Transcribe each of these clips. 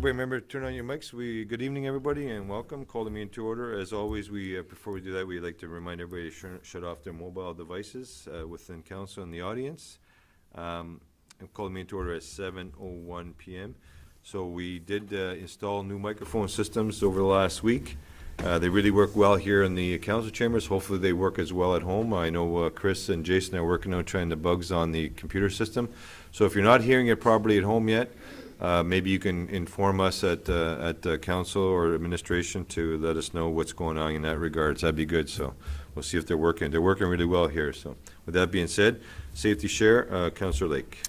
Remember to turn on your mics. Good evening, everybody, and welcome. Call the meeting to order. As always, before we do that, we'd like to remind everybody to shut off their mobile devices within council and the audience. And call the meeting to order at 7:01 p.m. So we did install new microphone systems over the last week. They really work well here in the council chambers. Hopefully they work as well at home. I know Chris and Jason are working on trying the bugs on the computer system. So if you're not hearing it properly at home yet, maybe you can inform us at council or administration to let us know what's going on in that regards. That'd be good. So we'll see if they're working. They're working really well here. So with that being said, safety share, Councillor Lake.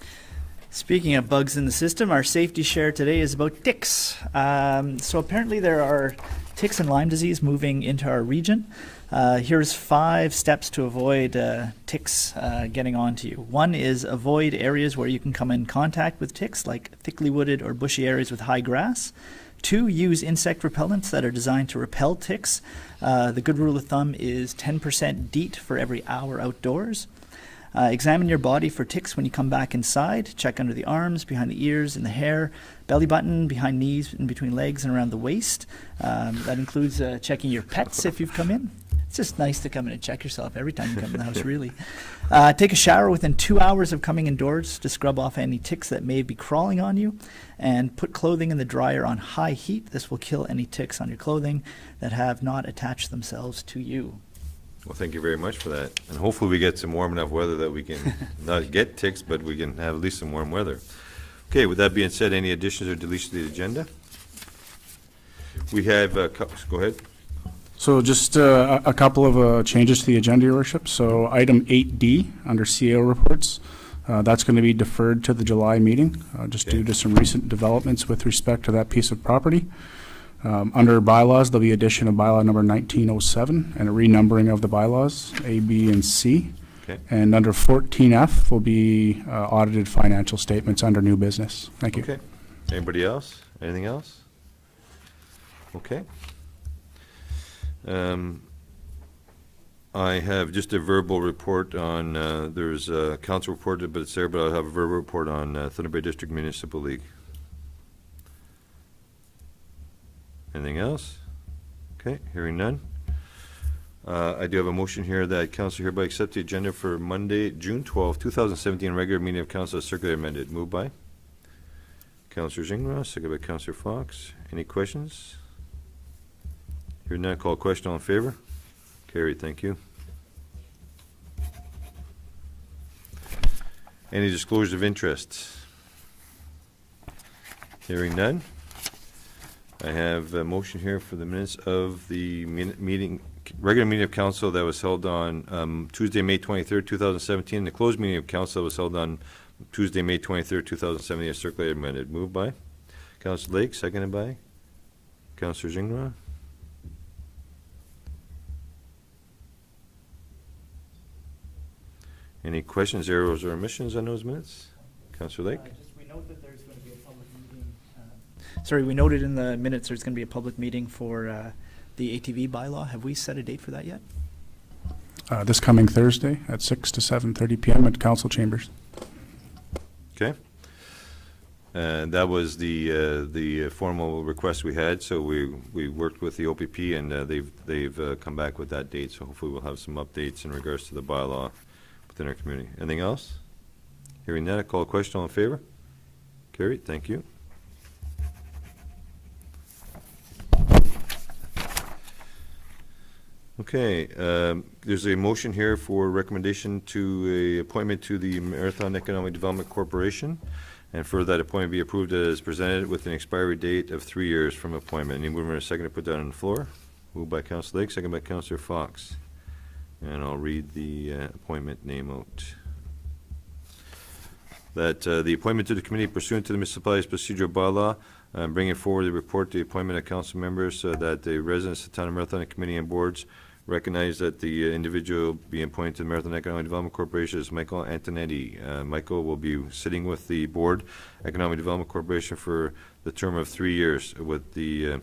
Speaking of bugs in the system, our safety share today is about ticks. So apparently there are ticks and Lyme disease moving into our region. Here's 5 steps to avoid ticks getting onto you. One is avoid areas where you can come in contact with ticks, like thickly wooded or bushy areas with high grass. 2, use insect repellents that are designed to repel ticks. The good rule of thumb is 10% DEET for every hour outdoors. Examine your body for ticks when you come back inside. Check under the arms, behind the ears, in the hair, belly button, behind knees, in between legs, and around the waist. That includes checking your pets if you've come in. It's just nice to come in and check yourself every time you come in the house, really. Take a shower within 2 hours of coming indoors to scrub off any ticks that may be crawling on you. And put clothing in the dryer on high heat. This will kill any ticks on your clothing that have not attached themselves to you. Well, thank you very much for that. And hopefully we get some warm enough weather that we can not get ticks, but we can have at least some warm weather. Okay, with that being said, any additions or deletions to the agenda? We have, go ahead. So just a couple of changes to the agenda, Your Worship. So item 8D under CAO reports, that's going to be deferred to the July meeting, just due to some recent developments with respect to that piece of property. Under bylaws, there'll be addition of bylaw number 1907 and a renumbering of the bylaws, A, B, and C. Okay. And under 14F will be audited financial statements under new business. Thank you. Okay. Anybody else? Anything else? Okay. I have just a verbal report on, there's a council report, but it's there, but I'll have a verbal report on Thunder Bay District Municipal League. Anything else? Okay, hearing none. I do have a motion here that council hereby accept the agenda for Monday, June 12, 2017, regular meeting of council as circular amended. Moved by Councillor Gingras, second by Councillor Fox. Any questions? Hearing none, call question. All in favor? Carried. Thank you. Any disclosures of interest? Hearing none. I have a motion here for the minutes of the regular meeting of council that was held on Tuesday, May 23rd, 2017. The closed meeting of council was held on Tuesday, May 23rd, 2017, as circulated amended. Moved by Councillor Lake, seconded by Councillor Gingras. Any questions, errors, or omissions on those minutes? Councillor Lake? We note that there's going to be a public meeting. We noted in the minutes there's going to be a public meeting for the ATV bylaw. Have we set a date for that yet? This coming Thursday at 6 to 7:30 p.m. at council chambers. Okay. And that was the formal request we had. So we worked with the OPP, and they've come back with that date. So hopefully we'll have some updates in regards to the bylaw within our community. Anything else? Hearing that, I call a question. All in favor? Carried. Thank you. Okay, there's a motion here for recommendation to a appointment to the Marathon Economic Development Corporation, and for that appointment be approved as presented with an expiry date of 3 years from appointment. Any movement or second to put that on the floor? Moved by Councillor Lake, second by Councillor Fox. And I'll read the appointment name out. That the appointment to the committee pursuant to the municipality's procedural bylaw, bringing forward the report to the appointment of council members so that the residents of the town of Marathon committee and boards recognize that the individual being appointed to the Marathon Economic Development Corporation is Michael Antonetti. Michael will be sitting with the board, Economic Development Corporation, for the term of 3 years with the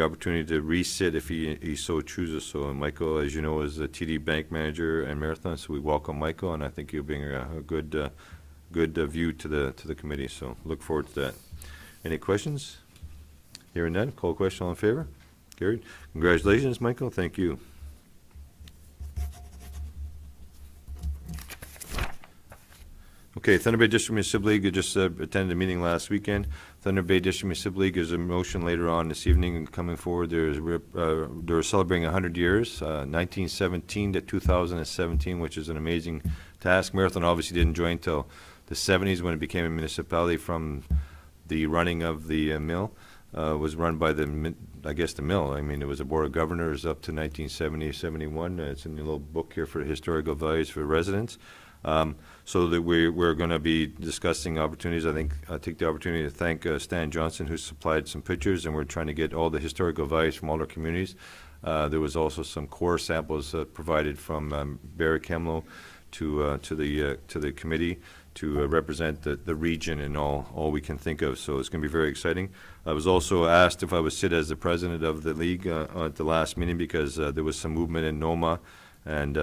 opportunity to re-sit if he so chooses. So Michael, as you know, is a TD Bank manager and Marathon, so we welcome Michael, and I think he'll bring a good view to the committee. So look forward to that. Any questions? Hearing none, call question, all in favor? Carried. Congratulations, Michael, thank you. Okay, Thunder Bay District Municipal League, I just attended a meeting last weekend. Thunder Bay District Municipal League is a motion later on this evening and coming forward. They're celebrating 100 years, 1917 to 2017, which is an amazing task. Marathon obviously didn't join until the 70s when it became a municipality from the running of the mill. Was run by the mill. I mean, it was a board of governors up to 1970, 71. It's in the little book here for historical values for residents. So that we're going to be discussing opportunities. I think I'll take the opportunity to thank Stan Johnson, who supplied some pictures, and we're trying to get all the historical values from all our communities. There was also some core samples provided from Barry Kemlow to the committee to represent the region and all we can think of. So it's going to be very exciting. I was also asked if I would sit as the president of the league at the last meeting because there was some movement in NOMA, and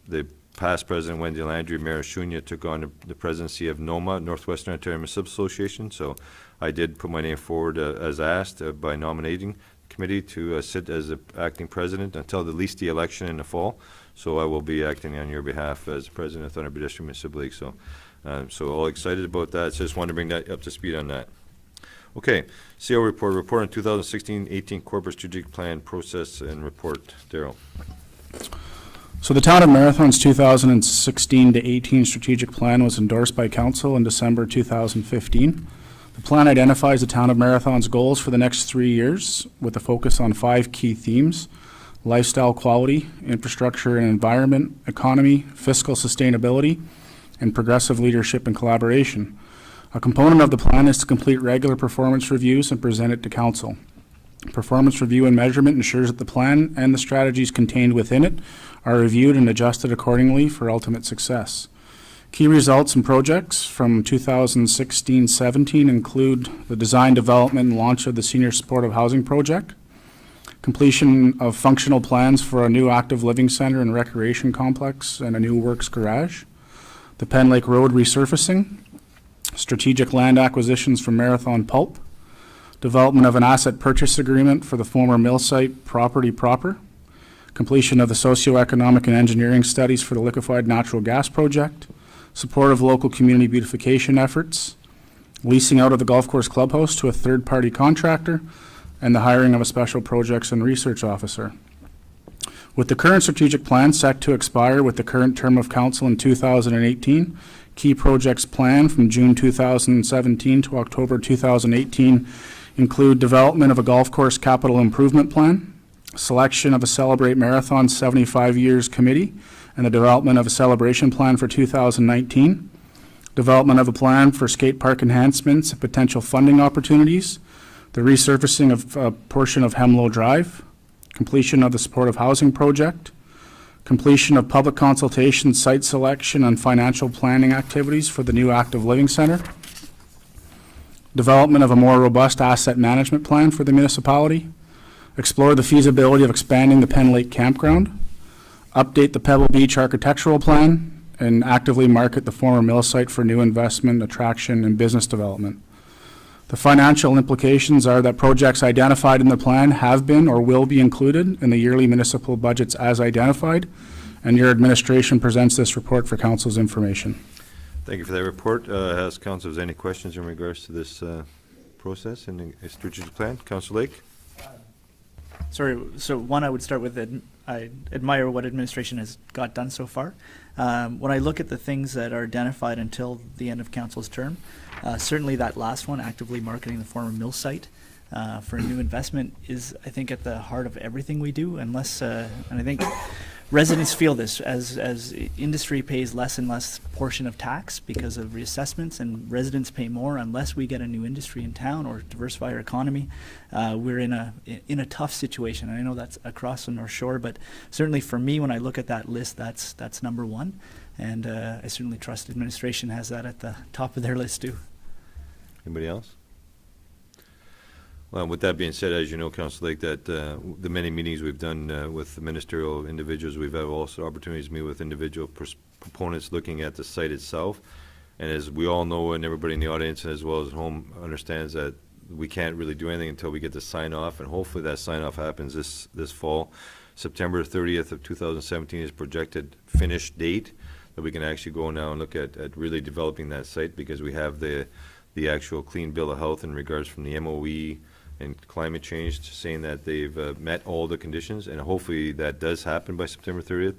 the past president, Wendy Landry, Mayor Shunya, took on the presidency of NOMA, Northwestern Ontario Municipal Association. So I did put my name forward as asked by nominating committee to sit as the acting president until at least the election in the fall. So I will be acting on your behalf as president of Thunder Bay District Municipal League. So all excited about that. So just wanted to bring that up to speed on that. Okay, CO report on 2016-18 corporate strategic plan process and report. Daryl. So the Town of Marathon's 2016 to 18 strategic plan was endorsed by Council in December 2015. The plan identifies the Town of Marathon's goals for the next 3 years with a focus on 5 key themes: lifestyle quality, infrastructure and environment, economy, fiscal sustainability, and progressive leadership and collaboration. A component of the plan is to complete regular performance reviews and present it to Council. Performance review and measurement ensures that the plan and the strategies contained within it are reviewed and adjusted accordingly for ultimate success. Key results and projects from 2016-17 include the design, development, and launch of the Senior Supportive Housing Project, completion of functional plans for a new active living center and recreation complex and a new works garage, the Penn Lake Road resurfacing, strategic land acquisitions from Marathon Pulp, development of an asset purchase agreement for the former mill site property proper, completion of the socioeconomic and engineering studies for the liquefied natural gas project, support of local community beautification efforts, leasing out of the golf course clubhouse to a third-party contractor, and the hiring of a special projects and research officer. With the current strategic plan set to expire with the current term of council in 2018, key projects planned from June 2017 to October 2018 include development of a golf course capital improvement plan, selection of a Celebrate Marathon 75 Years Committee, and the development of a celebration plan for 2019, development of a plan for skate park enhancements and potential funding opportunities, the resurfacing of a portion of Hemlow Drive, completion of the supportive housing project, completion of public consultation, site selection, and financial planning activities for the new active living center, development of a more robust asset management plan for the municipality, explore the feasibility of expanding the Penn Lake campground, update the Pebble Beach architectural plan, and actively market the former mill site for new investment, attraction, and business development. The financial implications are that projects identified in the plan have been or will be included in the yearly municipal budgets as identified, and your administration presents this report for council's information. Thank you for that report. Has council any questions in regards to this process and the strategic plan? Councilor Lake? Sorry, so one, I would start with, I admire what administration has got done so far. When I look at the things that are identified until the end of council's term, certainly that last one, actively marketing the former mill site for a new investment, is, I think, at the heart of everything we do, unless, and I think residents feel this as industry pays less and less portion of tax because of reassessments, and residents pay more unless we get a new industry in town or diversify our economy. We're in a tough situation. I know that's across the North Shore, but certainly for me, when I look at that list, that's number one, and I certainly trust administration has that at the top of their list too. Anybody else? Well, with that being said, as you know, Councilor Lake, that the many meetings we've done with the ministerial individuals, we've had also opportunities to meet with individual proponents looking at the site itself. And as we all know, and everybody in the audience as well as home understands, that we can't really do anything until we get the sign off, and hopefully that sign off happens this fall. September 30th of 2017 is projected finish date, that we can actually go now and look at really developing that site, because we have the actual clean bill of health in regards from the MOE and climate change, saying that they've met all the conditions, and hopefully that does happen by September 30th.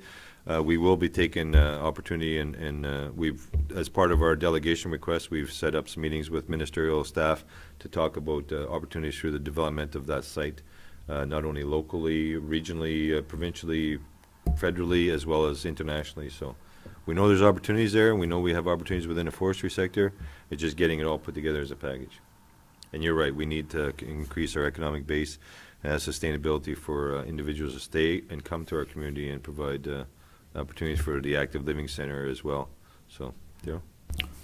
We will be taking opportunity, and we've, as part of our delegation request, we've set up some meetings with ministerial staff to talk about opportunities through the development of that site, not only locally, regionally, provincially, federally, as well as internationally. So we know there's opportunities there, and we know we have opportunities within the forestry sector. It's just getting it all put together as a package. And you're right, we need to increase our economic base and sustainability for individuals to stay and come to our community and provide opportunities for the Active Living Center as well. So, Daryl?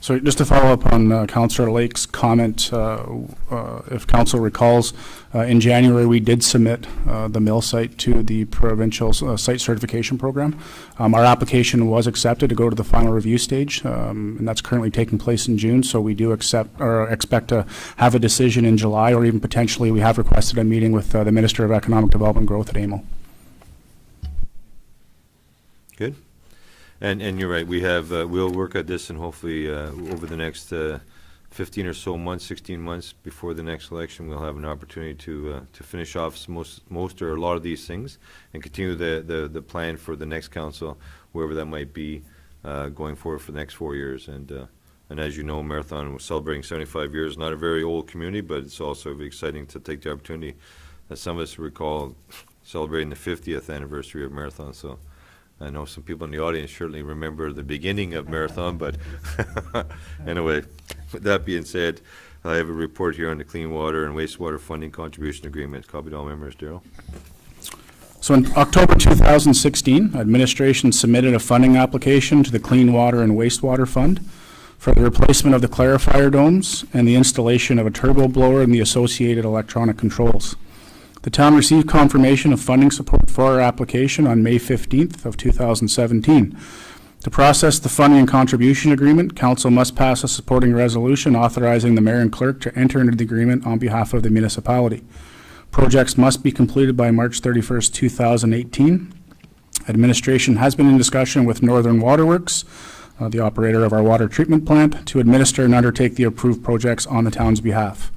So just to follow up on Councillor Lake's comment, if Council recalls, in January we did submit the mill site to the provincial site certification program. Our application was accepted to go to the final review stage, and that's currently taking place in June. So we do expect to have a decision in July, or even potentially we have requested a meeting with the Minister of Economic Development and Growth at AMO. Good. And you're right, we have, we'll work at this, and hopefully over the next 15 or so months, 16 months before the next election, we'll have an opportunity to finish off most or a lot of these things and continue the plan for the next council, wherever that might be, going forward for the next 4 years. And as you know, Marathon was celebrating 75 years, not a very old community, but it's also very exciting to take the opportunity, as some of us recall, celebrating the 50th anniversary of Marathon. So I know some people in the audience certainly remember the beginning of Marathon, but anyway, with that being said, I have a report here on the Clean Water and Wastewater Funding Contribution Agreement. Copy to all members. Daryl? So in October 2016, administration submitted a funding application to the Clean Water and Wastewater Fund for the replacement of the clarifier domes and the installation of a turbo blower and the associated electronic controls. The town received confirmation of funding support for our application on May 15th of 2017. To process the funding and contribution agreement, council must pass a supporting resolution authorizing the mayor and clerk to enter into the agreement on behalf of the municipality. Projects must be completed by March 31st, 2018. Administration has been in discussion with Northern Waterworks, the operator of our water treatment plant, to administer and undertake the approved projects on the town's behalf.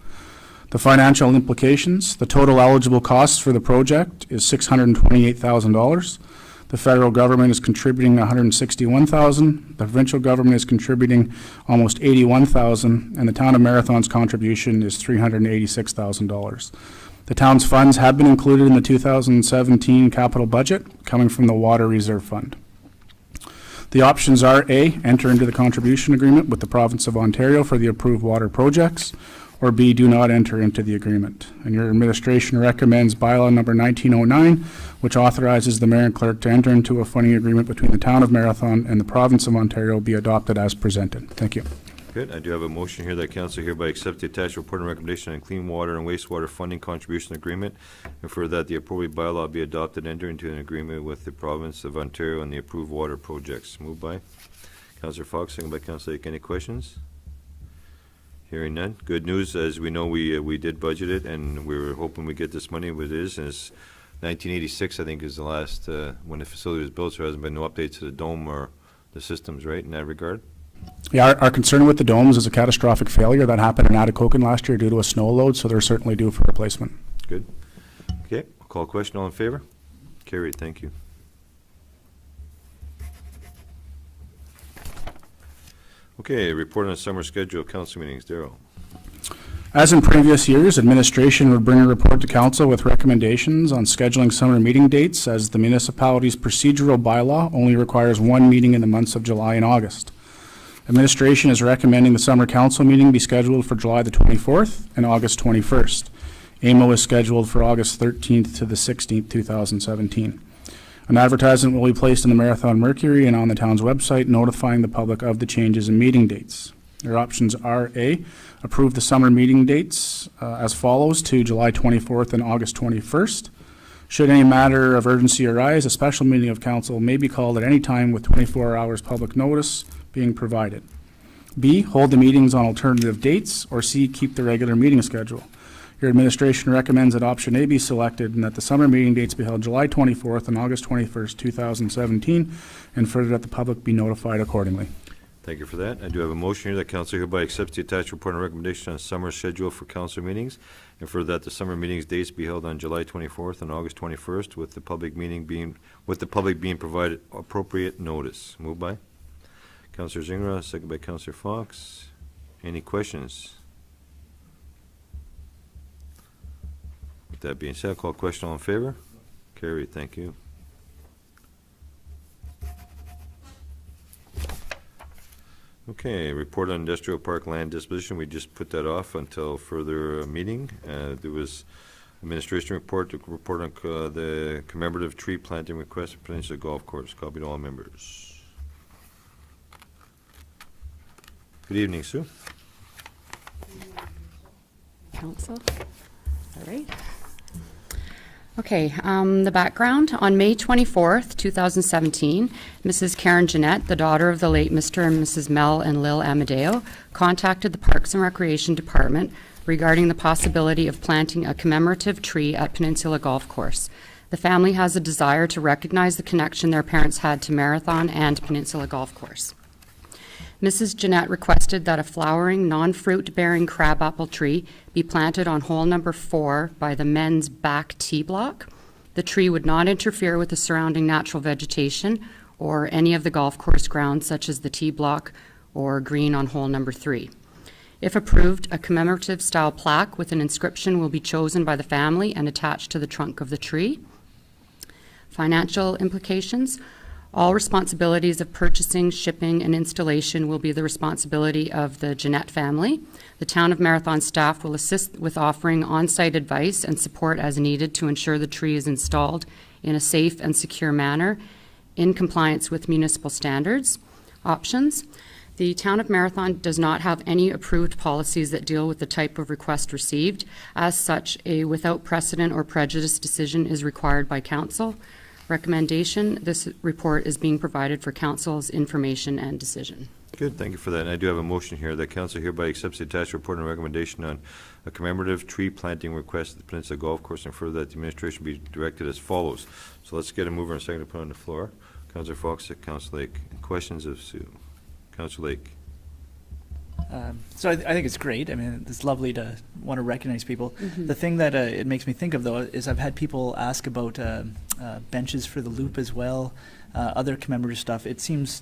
The financial implications: the total eligible costs for the project is $628,000. The federal government is contributing $161,000. The provincial government is contributing almost $81,000, and the town of Marathon's contribution is $386,000. The town's funds have been included in the 2017 capital budget, coming from the Water Reserve Fund. The options are: A, enter into the contribution agreement with the province of Ontario for the approved water projects, or B, do not enter into the agreement. And your administration recommends bylaw number 1909, which authorizes the mayor and clerk to enter into a funding agreement between the town of Marathon and the province of Ontario, be adopted as presented. Thank you. Good. I do have a motion here that council hereby accept the attached report and recommendation on Clean Water and Wastewater Funding Contribution Agreement, and for that the appropriate bylaw be adopted, enter into an agreement with the province of Ontario on the approved water projects. Moved by Councillor Fox, second by Councillor Lake. Any questions? Hearing none. Good news, as we know, we did budget it, and we were hoping we get this money. What it is, and it's 1986, I think, is the last when the facility was built. So there hasn't been no updates to the dome or the systems, right, in that regard. Yeah, our concern with the domes is a catastrophic failure that happened in Atikokan last year due to a snow load, so they're certainly due for replacement. Good. Okay. I'll call a question. All in favor? Carried. Thank you. Okay, report on the summer schedule of council meetings. Daryl. As in previous years, administration would bring a report to council with recommendations on scheduling summer meeting dates, as the municipality's procedural bylaw only requires one meeting in the months of July and August. Administration is recommending the summer council meeting be scheduled for July the 24th and August 21st. AMO is scheduled for August 13th to the 16th, 2017. An advertisement will be placed in the Marathon Mercury and on the town's website, notifying the public of the changes in meeting dates. Your options are: A, approve the summer meeting dates as follows to July 24th and August 21st. Should any matter of urgency arise, a special meeting of council may be called at any time with 24 hours public notice being provided. B, hold the meetings on alternative dates, or C, keep the regular meeting schedule. Your administration recommends that option A be selected and that the summer meeting dates be held July 24th and August 21st, 2017, and further that the public be notified accordingly. Thank you for that. I do have a motion here that council hereby accepts the attached report and recommendation on summer schedule for council meetings, and for that the summer meetings dates be held on July 24th and August 21st, with the public being provided appropriate notice. Moved by Councilor Zingra, second by Councilor Fox. Any questions? With that being said, I'll call question. All in favor? Carried. Thank you. Okay, report on industrial park land disposition. We just put that off until further meeting. There was administration report to report on the commemorative tree planting request at Peninsula Golf Course. Copied to all members. Good evening, Sue. Council. All right. Okay, the background. On May 24th, 2017, Mrs. Karen Jeanette, the daughter of the late Mr. and Mrs. Mel and Lil Amadeo, contacted the Parks and Recreation Department regarding the possibility of planting a commemorative tree at Peninsula Golf Course. The family has a desire to recognize the connection their parents had to Marathon and Peninsula Golf Course. Mrs. Jeanette requested that a flowering, non-fruit-bearing crabapple tree be planted on hole number 4 by the men's back tee block. The tree would not interfere with the surrounding natural vegetation or any of the golf course grounds, such as the tee block or green on hole number 3. If approved, a commemorative style plaque with an inscription will be chosen by the family and attached to the trunk of the tree. Financial implications. All responsibilities of purchasing, shipping, and installation will be the responsibility of the Jeanette family. The Town of Marathon staff will assist with offering on-site advice and support as needed to ensure the tree is installed in a safe and secure manner in compliance with municipal standards. Options. The Town of Marathon does not have any approved policies that deal with the type of request received. As such, a without precedent or prejudice decision is required by council. Recommendation, this report is being provided for council's information and decision. Good, thank you for that. And I do have a motion here that council hereby accepts the attached report and recommendation on a commemorative tree planting request at the Peninsula Golf Course, and further that the administration be directed as follows. So let's get a mover and a second to put on the floor. Councilor Fox, Councilor Lake. Questions of Sue? Councilor Lake. So I think it's great. I mean, it's lovely to want to recognize people. The thing that it makes me think of, though, is I've had people ask about benches for the loop as well, other commemorative stuff. It seems,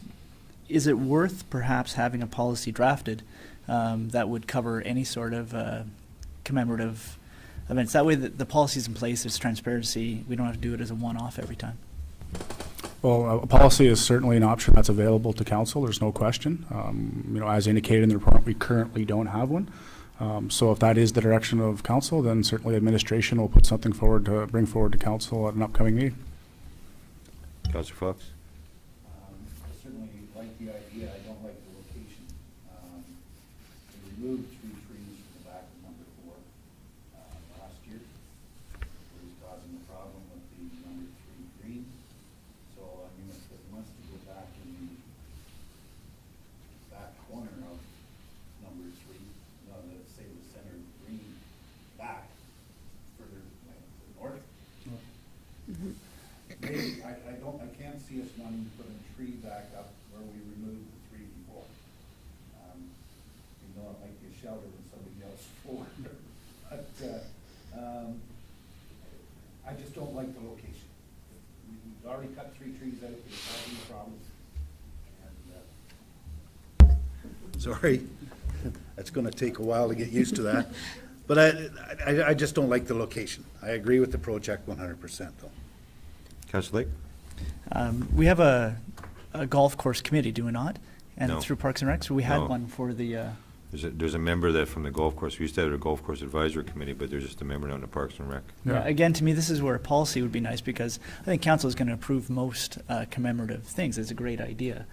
is it worth perhaps having a policy drafted that would cover any sort of commemorative events? That way the policy's in place, there's transparency. We don't have to do it as a one-off every time. Well, a policy is certainly an option that's available to council, there's no question. As indicated in the report, we currently don't have one. So if that is the direction of council, then certainly administration will put something forward to bring forward to council at an upcoming meeting. Councilor Fox. I certainly like the idea. I don't like the location. They removed 3 trees from the back of number 4 last year. It was causing a problem with the number 3 green. So, I mean, if it wants to go back in the back corner of number 3, let's say the center green back, further like, to the north. Maybe, I can't see us wanting to put a tree back up where we removed the 3 before. Even though it might be a shelter when somebody else floor. But, I just don't like the location. We've already cut 3 trees out, it's causing problems. And, sorry, that's gonna take a while to get used to that. But I just don't like the location. I agree with the project 100% though. Councilor Lake. We have a golf course committee, do we not? And No. through Parks and Rec, so we had No. one for the, There's a member that from the golf course. We used to have a golf course advisory committee, but there's just a member now in the Parks and Rec. yeah, again, to me, this is where a policy would be nice, because I think council is going to approve most commemorative things. It's a great idea.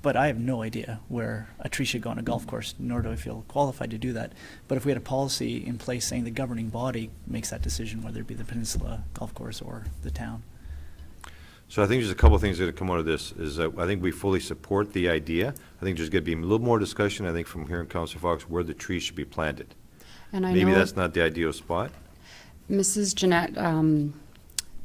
But I have no idea where a tree should go on a golf course, nor do I feel qualified to do that. But if we had a policy in place saying the governing body makes that decision, whether it be the Peninsula Golf Course or the town. So I think there's a couple of things that have come out of this, is that I think we fully support the idea. I think there's going to be a little more discussion, I think, from here in Councilor Fox, where the trees should be planted. And I maybe know that's not the ideal spot. Mrs. Jeanette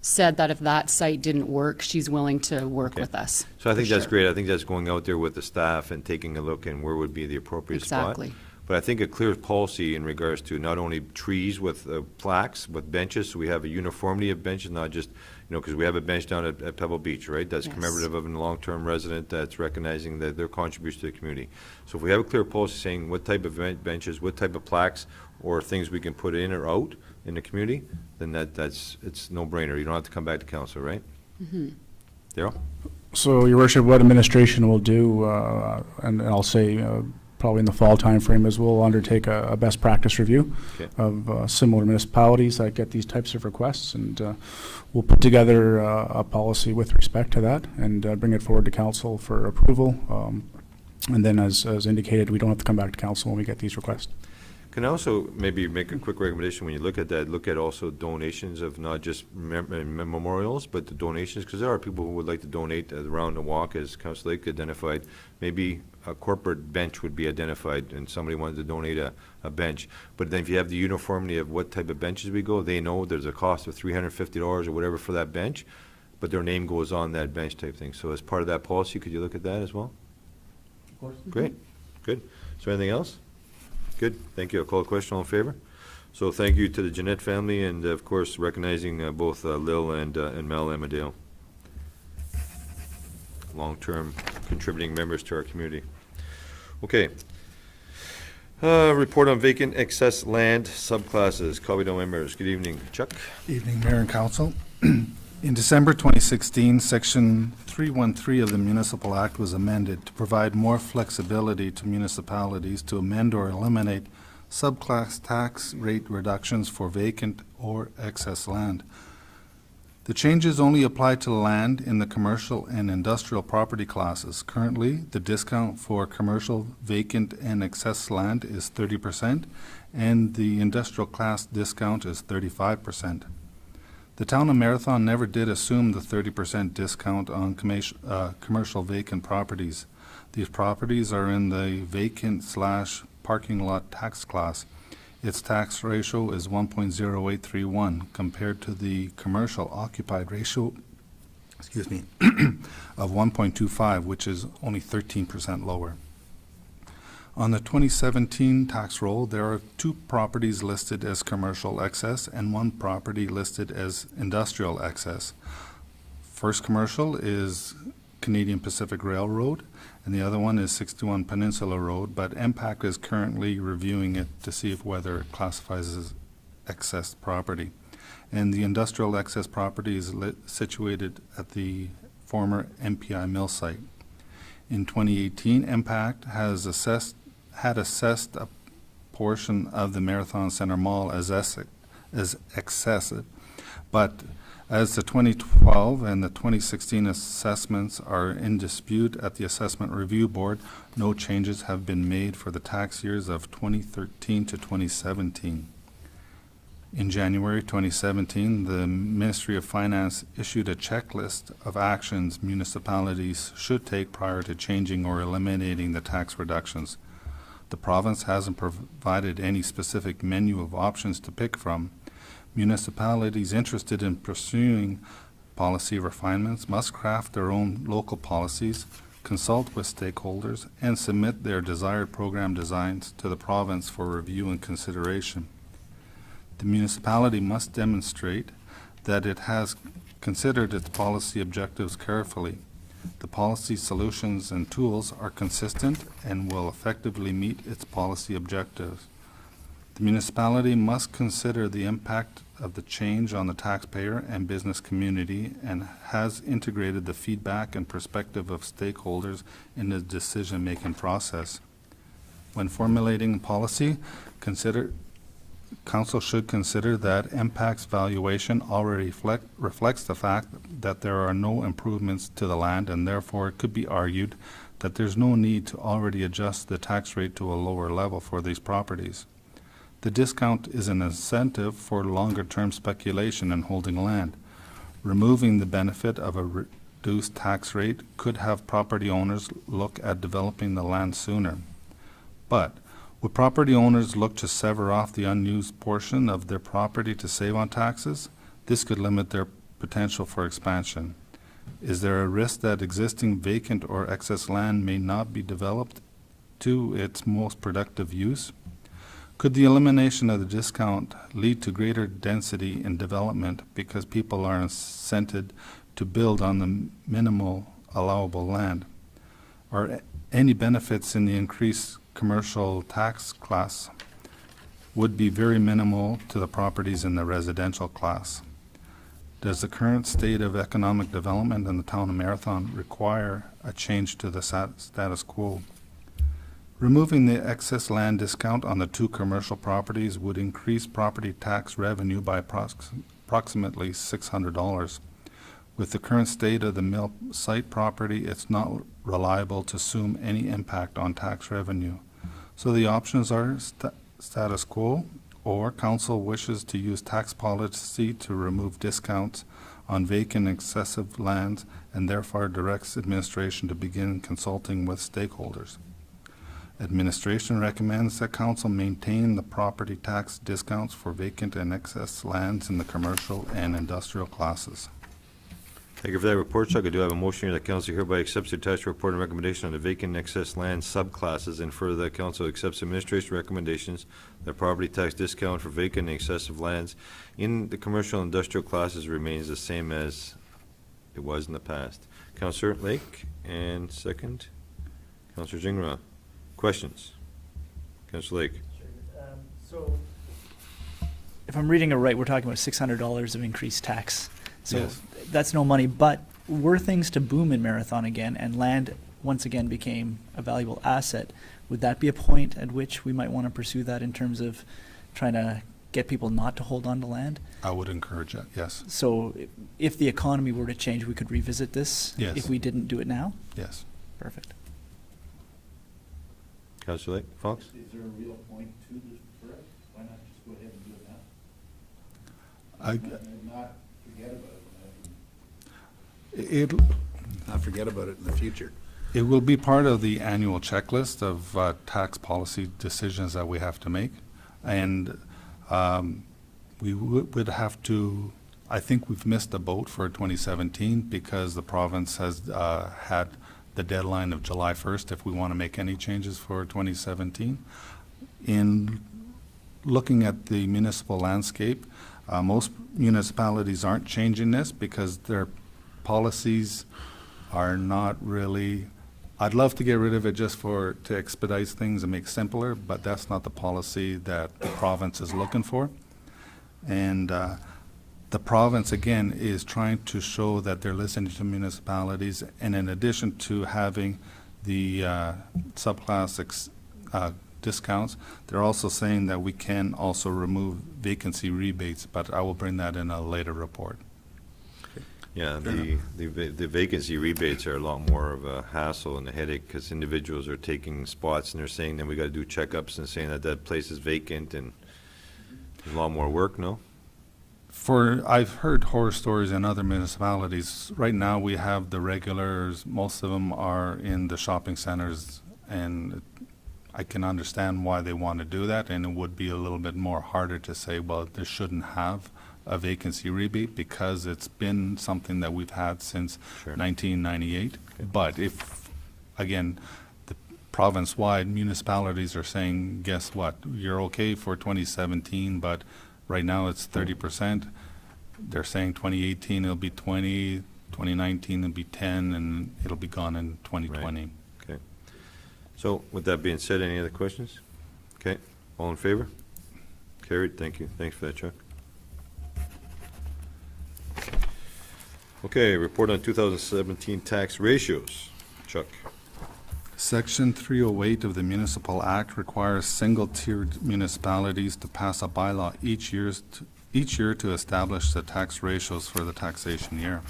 said that if that site didn't work, she's willing to work Okay. with us. So I think for that's sure. great. I think that's going out there with the staff and taking a look and where would be the appropriate spot. Exactly. But I think a clear policy in regards to not only trees with plaques, with benches, so we have a uniformity of benches, not just, because we have a bench down at Pebble Beach, right? That's Yes. commemorative of a long-term resident that's recognizing their contribution to the community. So if we have a clear policy saying what type of benches, what type of plaques, or things we can put in or out in the community, then it's no-brainer. You don't have to come back to council, right? Darryl? So, Your Worship, what administration will do, and I'll say probably in the fall timeframe, is we'll undertake a best practice review Okay. of similar municipalities that get these types of requests, and we'll put together a policy with respect to that and bring it forward to council for approval. And then, as indicated, we don't have to come back to council when we get these requests. Can I also maybe make a quick recommendation when you look at that, look at also donations of not just memorials, but the donations, because there are people who would like to donate around the walk, as Council Lake identified. Maybe a corporate bench would be identified, and somebody wanted to donate a bench. But then if you have the uniformity of what type of benches we go, they know there's a cost of $350 or whatever for that bench, but their name goes on that bench type thing. So as part of that policy, could you look at that as well? Of course. Great, good. Is there anything else? Good, thank you. I'll call a question, all in favor? So thank you to the Jeanette family, and of course, recognizing both Lil and Mel Amadeo. Long-term contributing members to our community. Okay. Report on vacant excess land subclasses. Cobbydale members, good evening. Chuck? Evening, Mayor and Council. In December 2016, Section 313 of the Municipal Act was amended to provide more flexibility to municipalities to amend or eliminate subclass tax rate reductions for vacant or excess land. The changes only apply to land in the commercial and industrial property classes. Currently, the discount for commercial vacant and excess land is 30%, and the industrial class discount is 35%. The town of Marathon never did assume the 30% discount on commercial vacant properties. These properties are in the vacant/parking lot tax class. Its tax ratio is 1.0831 compared to the commercial occupied ratio, of 1.25, which is only 13% lower. On the 2017 tax roll, there are 2 properties listed as commercial excess and 1 property listed as industrial excess. First commercial is Canadian Pacific Railroad, and the other one is 61 Peninsula Road, but MPAC is currently reviewing it to see whether it classifies as excess property. And the industrial excess property is situated at the former MPI mill site. In 2018, MPAC had assessed a portion of the Marathon Center Mall as excessive, but as the 2012 and the 2016 assessments are in dispute at the Assessment Review Board, no changes have been made for the tax years of 2013 to 2017. In January 2017, the Ministry of Finance issued a checklist of actions municipalities should take prior to changing or eliminating the tax reductions. The province hasn't provided any specific menu of options to pick from. Municipalities interested in pursuing policy refinements must craft their own local policies, consult with stakeholders, and submit their desired program designs to the province for review and consideration. The municipality must demonstrate that it has considered its policy objectives carefully. The policy solutions and tools are consistent and will effectively meet its policy objectives. The municipality must consider the impact of the change on the taxpayer and business community and has integrated the feedback and perspective of stakeholders in the decision-making process. When formulating policy, Council should consider that MPAC's valuation already reflects the fact that there are no improvements to the land, and therefore it could be argued that there's no need to already adjust the tax rate to a lower level for these properties. The discount is an incentive for longer-term speculation in holding land. Removing the benefit of a reduced tax rate could have property owners look at developing the land sooner. But Would property owners look to sever off the unused portion of their property to save on taxes? This could limit their potential for expansion. Is there a risk that existing vacant or excess land may not be developed to its most productive use? Could the elimination of the discount lead to greater density in development because people are incented to build on the minimal allowable land? Are any benefits in the increased commercial tax class would be very minimal to the properties in the residential class? Does the current state of economic development in the town of Marathon require a change to the status quo? Removing the excess land discount on the two commercial properties would increase property tax revenue by approximately $600. With the current state of the mill site property, it's not reliable to assume any impact on tax revenue. So the options are status quo, or council wishes to use tax policy to remove discounts on vacant excessive lands and therefore directs administration to begin consulting with stakeholders. Administration recommends that council maintain the property tax discounts for vacant and excess lands in the commercial and industrial classes. Thank you for that report, Chuck. I do have a motion here that council hereby accepts the attached report and recommendation on the vacant and excess land subclasses, and further that council accepts administration recommendations that property tax discount for vacant and excessive lands in the commercial and industrial classes remains the same as it was in the past. Councillor Lake, and second, Councillor Gingra. Questions? Councillor Lake. So, if I'm reading it right, we're talking about $600 of increased tax. So Yes. that's no money, but were things to boom in Marathon again and land once again became a valuable asset, would that be a point at which we might want to pursue that in terms of trying to get people not to hold on to land? I would encourage it, yes, So if the economy were to change, we could revisit this? Yes. If we didn't do it now? yes. Perfect. Councillor Lake, Fox? Is there a real point to this for us? Why not just go ahead and do it now? And not forget about it. It, Not forget about it in the future. it will be part of the annual checklist of tax policy decisions that we have to make. And we would have to, I think we've missed the boat for 2017 because the province has had the deadline of July 1st if we want to make any changes for 2017. In looking at the municipal landscape, most municipalities aren't changing this because their policies are not really, I'd love to get rid of it just to expedite things and make simpler, but that's not the policy that the province is looking for. And the province, again, is trying to show that they're listening to municipalities, and in addition to having the subclass discounts, they're also saying that we can also remove vacancy rebates, but I will bring that in a later report. Yeah, the vacancy rebates are a lot more of a hassle and a headache because individuals are taking spots and they're saying then we got to do checkups and saying that that place is vacant and there's a lot more work, no? I've heard horror stories in other municipalities. Right now, we have the regulars, most of them are in the shopping centers, and I can understand why they want to do that, and it would be a little bit more harder to say, well, this shouldn't have a vacancy rebate because it's been something that we've had since Sure. 1998. But if, again, the province-wide municipalities are saying, guess what, you're okay for 2017, but right now it's 30%. They're saying 2018 it'll be 20, 2019 it'll be 10, and it'll be gone in 2020. Okay. So with that being said, any other questions? Okay, all in favor? Carried, thank you. Thanks for that, Chuck. Okay, report on 2017 tax ratios. Chuck. Section 308 of the Municipal Act requires single-tiered municipalities to pass a bylaw each year to establish the tax ratios for the taxation year.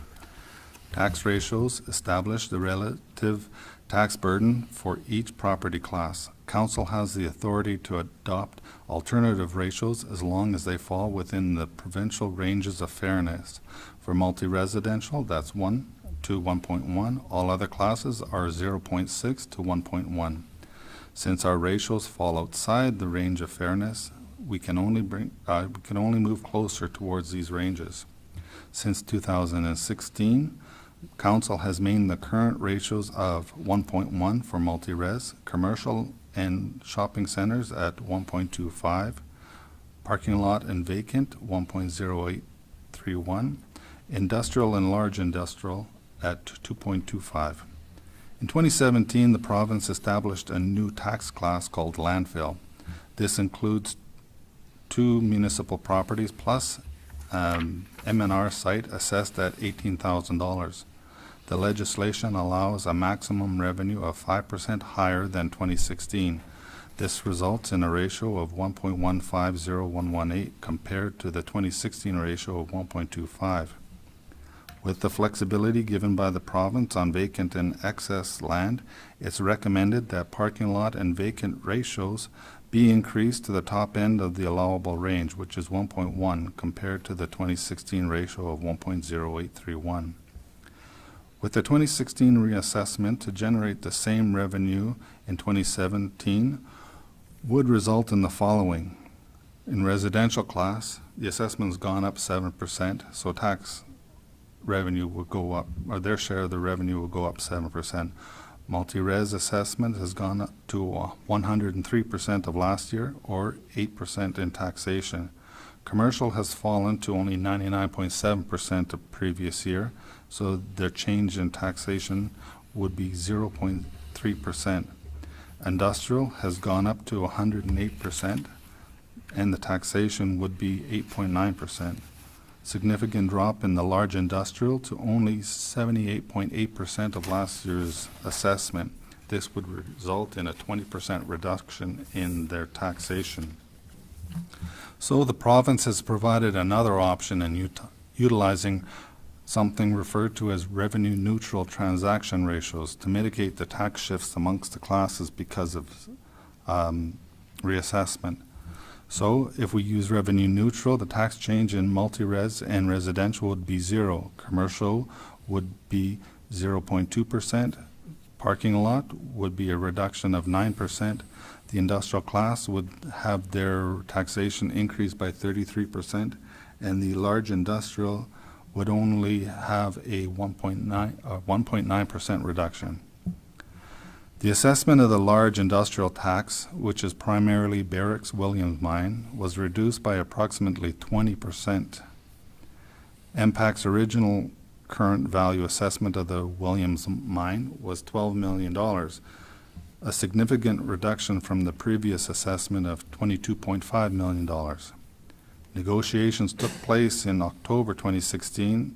Tax ratios establish the relative tax burden for each property class. Council has the authority to adopt alternative ratios as long as they fall within the provincial ranges of fairness. For multi-residential, that's 1 to 1.1. All other classes are 0.6 to 1.1. Since our ratios fall outside the range of fairness, we can only move closer towards these ranges. Since 2016, Council has maintained the current ratios of 1.1 for multi-res, commercial and shopping centers at 1.25, parking lot and vacant 1.0831, industrial and large industrial at 2.25. In 2017, the province established a new tax class called landfill. This includes 2 municipal properties plus M&R site assessed at $18,000. The legislation allows a maximum revenue of 5% higher than 2016. This results in a ratio of 1.150118 compared to the 2016 ratio of 1.25. With the flexibility given by the province on vacant and excess land, it's recommended that parking lot and vacant ratios be increased to the top end of the allowable range, which is 1.1 compared to the 2016 ratio of 1.0831. With the 2016 reassessment to generate the same revenue in 2017 would result in the following. In residential class, the assessment has gone up 7%, so tax revenue will go up, or their share of the revenue will go up 7%. Multi-res assessment has gone up to 103% of last year, or 8% in taxation. Commercial has fallen to only 99.7% of previous year, so their change in taxation would be 0.3%. Industrial has gone up to 108%, and the taxation would be 8.9%. Significant drop in the large industrial to only 78.8% of last year's assessment. This would result in a 20% reduction in their taxation. So the province has provided another option in utilizing something referred to as revenue neutral transaction ratios to mitigate the tax shifts amongst the classes because of reassessment. So if we use revenue neutral, the tax change in multi-res and residential would be 0. Commercial would be 0.2%. Parking lot would be a reduction of 9%. The industrial class would have their taxation increased by 33%, and the large industrial would only have a 1.9% reduction. The assessment of the large industrial tax, which is primarily Barrick's Williams Mine, was reduced by approximately 20%. MPAC's original current value assessment of the Williams Mine was $12 million, a significant reduction from the previous assessment of $22.5 million. Negotiations took place in October 2016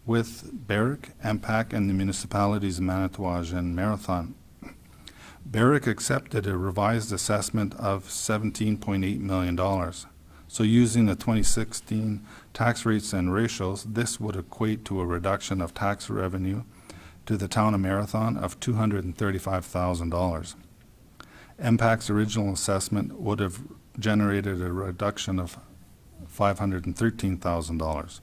with Barrick, MPAC, and the municipalities of Manitouwadge and Marathon. Barrick accepted a revised assessment of $17.8 million. So using the 2016 tax rates and ratios, this would equate to a reduction of tax revenue to the town of Marathon of $235,000. MPAC's original assessment would have generated a reduction of $513,000.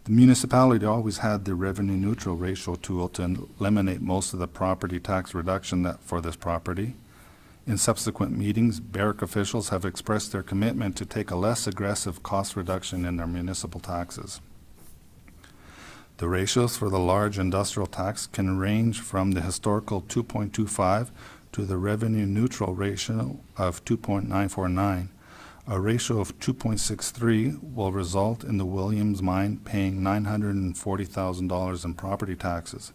The municipality always had the revenue neutral ratio tool to eliminate most of the property tax reduction for this property. In subsequent meetings, Barrick officials have expressed their commitment to take a less aggressive cost reduction in their municipal taxes. The ratios for the large industrial tax can range from the historical 2.25 to the revenue neutral ratio of 2.949. A ratio of 2.63 will result in the Williams Mine paying $940,000 in property taxes,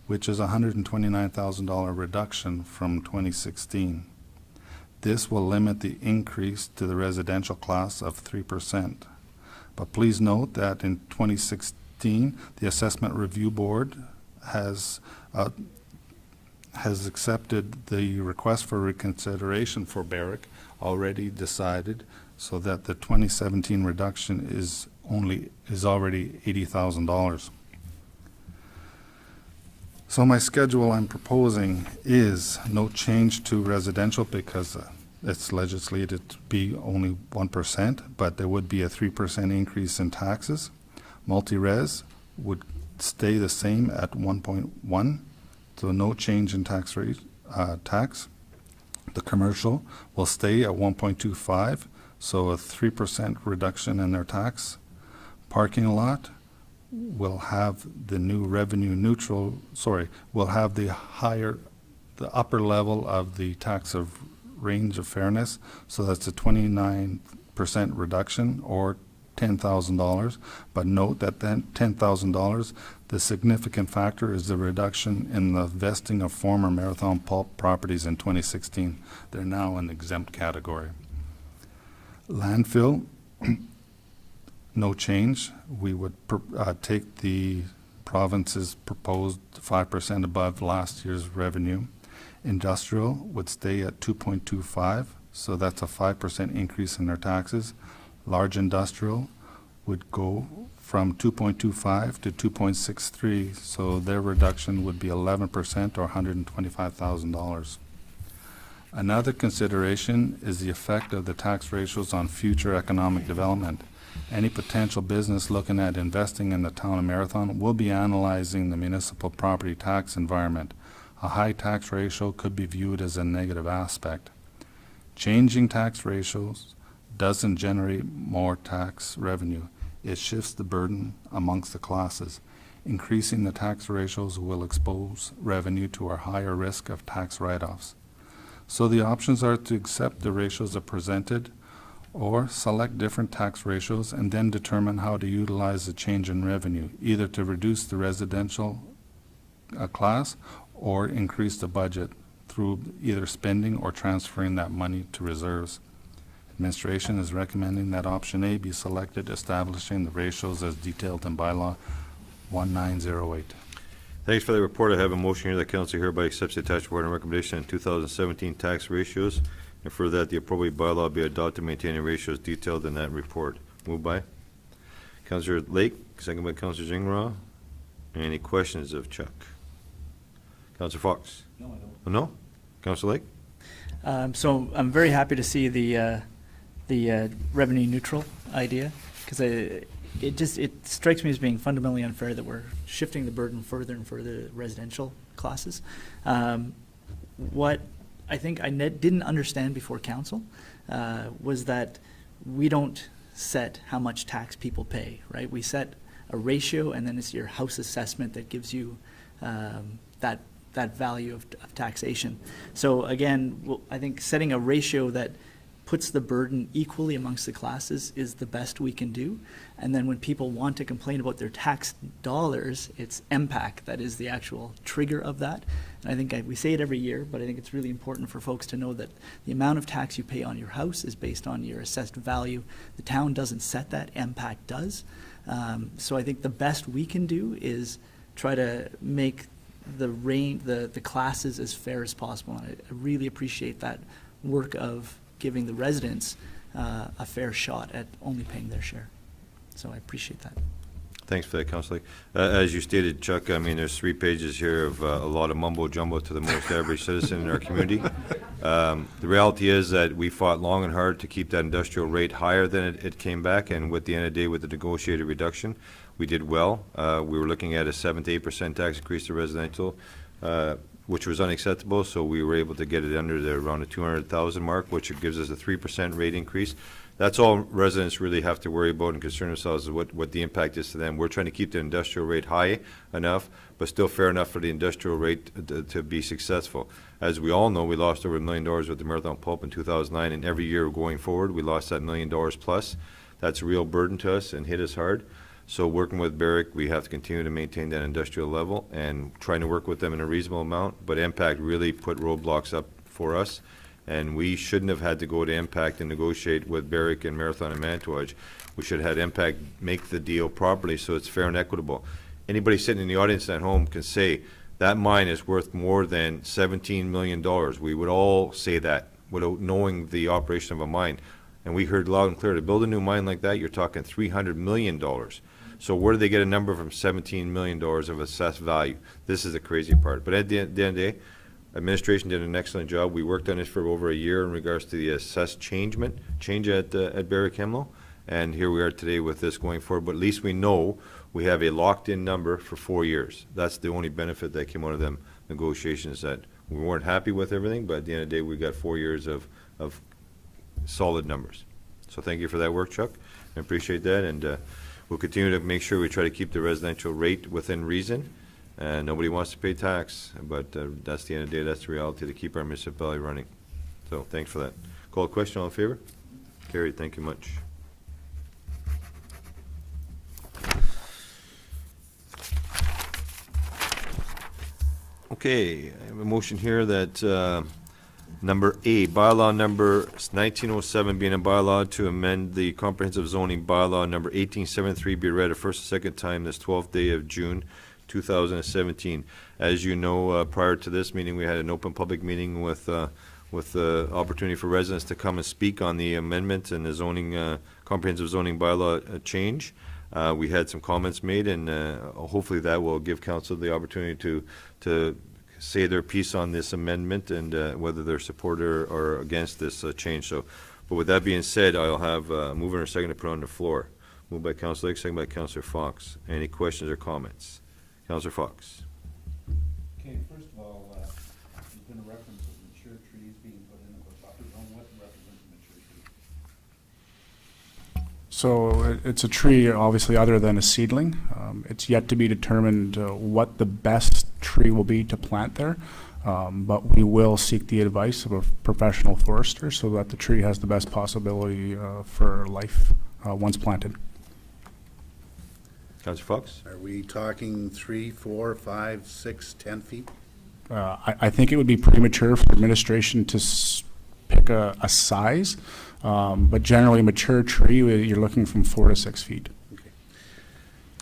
which is a $129,000 reduction from 2016. This will limit the increase to the residential class of 3%. But please note that in 2016, the Assessment Review Board has accepted the request for reconsideration for Barrick, already decided, so that the 2017 reduction is already $80,000. So my schedule I'm proposing is no change to residential because it's legislated to be only 1%, but there would be a 3% increase in taxes. Multi-res would stay the same at 1.1, so no change in tax rate. The commercial will stay at 1.25, so a 3% reduction in their tax. Parking lot will have the new revenue neutral, will have the upper level of the tax of range of fairness, so that's a 29% reduction or $10,000. But note that then $10,000, the significant factor is the reduction in the vesting of former Marathon Pulp properties in 2016. They're now an exempt category. Landfill, no change. We would take the province's proposed 5% above last year's revenue. Industrial would stay at 2.25, so that's a 5% increase in their taxes. Large industrial would go from 2.25 to 2.63, so their reduction would be 11% or $125,000. Another consideration is the effect of the tax ratios on future economic development. Any potential business looking at investing in the town of Marathon will be analyzing the municipal property tax environment. A high tax ratio could be viewed as a negative aspect. Changing tax ratios doesn't generate more tax revenue. It shifts the burden amongst the classes. Increasing the tax ratios will expose revenue to a higher risk of tax write-offs. So the options are to accept the ratios as presented or select different tax ratios and then determine how to utilize the change in revenue, either to reduce the residential class or increase the budget through either spending or transferring that money to reserves. Administration is recommending that option A be selected, establishing the ratios as detailed in bylaw 1908. Thanks for the report. I have a motion here that council hereby accepts the attached report and recommendation on 2017 tax ratios, and for that the appropriate bylaw be adopted maintaining ratios detailed in that report. Moved by Councillor Lake, second by Councillor Zingra. Any questions of Chuck? Councillor Fox? No, I don't. Oh, no? Councillor Lake? So I'm very happy to see the revenue neutral idea, because it strikes me as being fundamentally unfair that we're shifting the burden further and further to residential classes. What I think I didn't understand before council was that we don't set how much tax people pay, right? We set a ratio, and then it's your house assessment that gives you that value of taxation. So again, I think setting a ratio that puts the burden equally amongst the classes is the best we can do. And then when people want to complain about their tax dollars, it's MPAC that is the actual trigger of that. And I think we say it every year, but I think it's really important for folks to know that the amount of tax you pay on your house is based on your assessed value. The town doesn't set that, MPAC does. So I think the best we can do is try to make the classes as fair as possible. And I really appreciate that work of giving the residents a fair shot at only paying their share. So I appreciate that. Thanks for that, Councillor. As you stated, Chuck, I mean, there's 3 pages here of a lot of mumbo jumbo to the most average citizen in our community. The reality is that we fought long and hard to keep that industrial rate higher than it came back, and with the end of the day, with the negotiated reduction, we did well. We were looking at a 7 to 8% tax increase to residential, which was unacceptable, so we were able to get it under around the 200,000 mark, which gives us a 3% rate increase. That's all residents really have to worry about and concern themselves with what the impact is to them. We're trying to keep the industrial rate high enough, but still fair enough for the industrial rate to be successful. As we all know, we lost over $1 million with the Marathon Pulp in 2009, and every year going forward, we lost that $1 million plus. That's a real burden to us and hit us hard. So working with Barrick, we have to continue to maintain that industrial level and trying to work with them in a reasonable amount, but MPAC really put roadblocks up for us, and we shouldn't have had to go to MPAC and negotiate with Barrick and Marathon and Manitouwadge. We should have had MPAC make the deal properly so it's fair and equitable. Anybody sitting in the audience at home can say that mine is worth more than $17 million. We would all say that without knowing the operation of a mine. And we heard loud and clear, to build a new mine like that, you're talking $300 million. So where do they get a number from $17 million of assessed value? This is the crazy part. But at the end of the day, administration did an excellent job. We worked on this for over a year in regards to the assessed change at Barrick Hemlo. And here we are today with this going forward. But at least we know we have a locked-in number for 4 years. That's the only benefit that came out of them negotiations, that We weren't happy with everything, but at the end of the day, we got 4 years of solid numbers. So thank you for that work, Chuck. I appreciate that, and we'll continue to make sure we try to keep the residential rate within reason. Nobody wants to pay tax, but that's the end of the day, that's the reality, to keep our municipality running. So thanks for that. Call a question, all in favor? Carried, thank you much. Okay, I have a motion here that number A, bylaw number 1907 being a bylaw to amend the comprehensive zoning bylaw number 1873 be read a first and second time this 12th day of June 2017. As you know, prior to this meeting, we had an open public meeting with the opportunity for residents to come and speak on the amendment and the zoning, comprehensive zoning bylaw change. We had some comments made, and hopefully that will give council the opportunity to say their piece on this amendment and whether they're supporter or against this change. So, but with that being said, I'll have a mover and a second to put on the floor. Moved by Councilor Lake, second by Councilor Fox. Any questions or comments? Councilor Fox. Okay, first of all, there's been a reference of mature trees being put in the buffer zone. What represents a mature tree? So it's a tree, obviously, other than a seedling. It's yet to be determined what the best tree will be to plant there, but we will seek the advice of a professional forester so that the tree has the best possibility for life once planted. Councilor Fox? Are we talking 3, 4, 5, 6, 10 feet? I think it would be premature for administration to pick a size, but generally a mature tree, you're looking from 4 to 6 feet. Okay.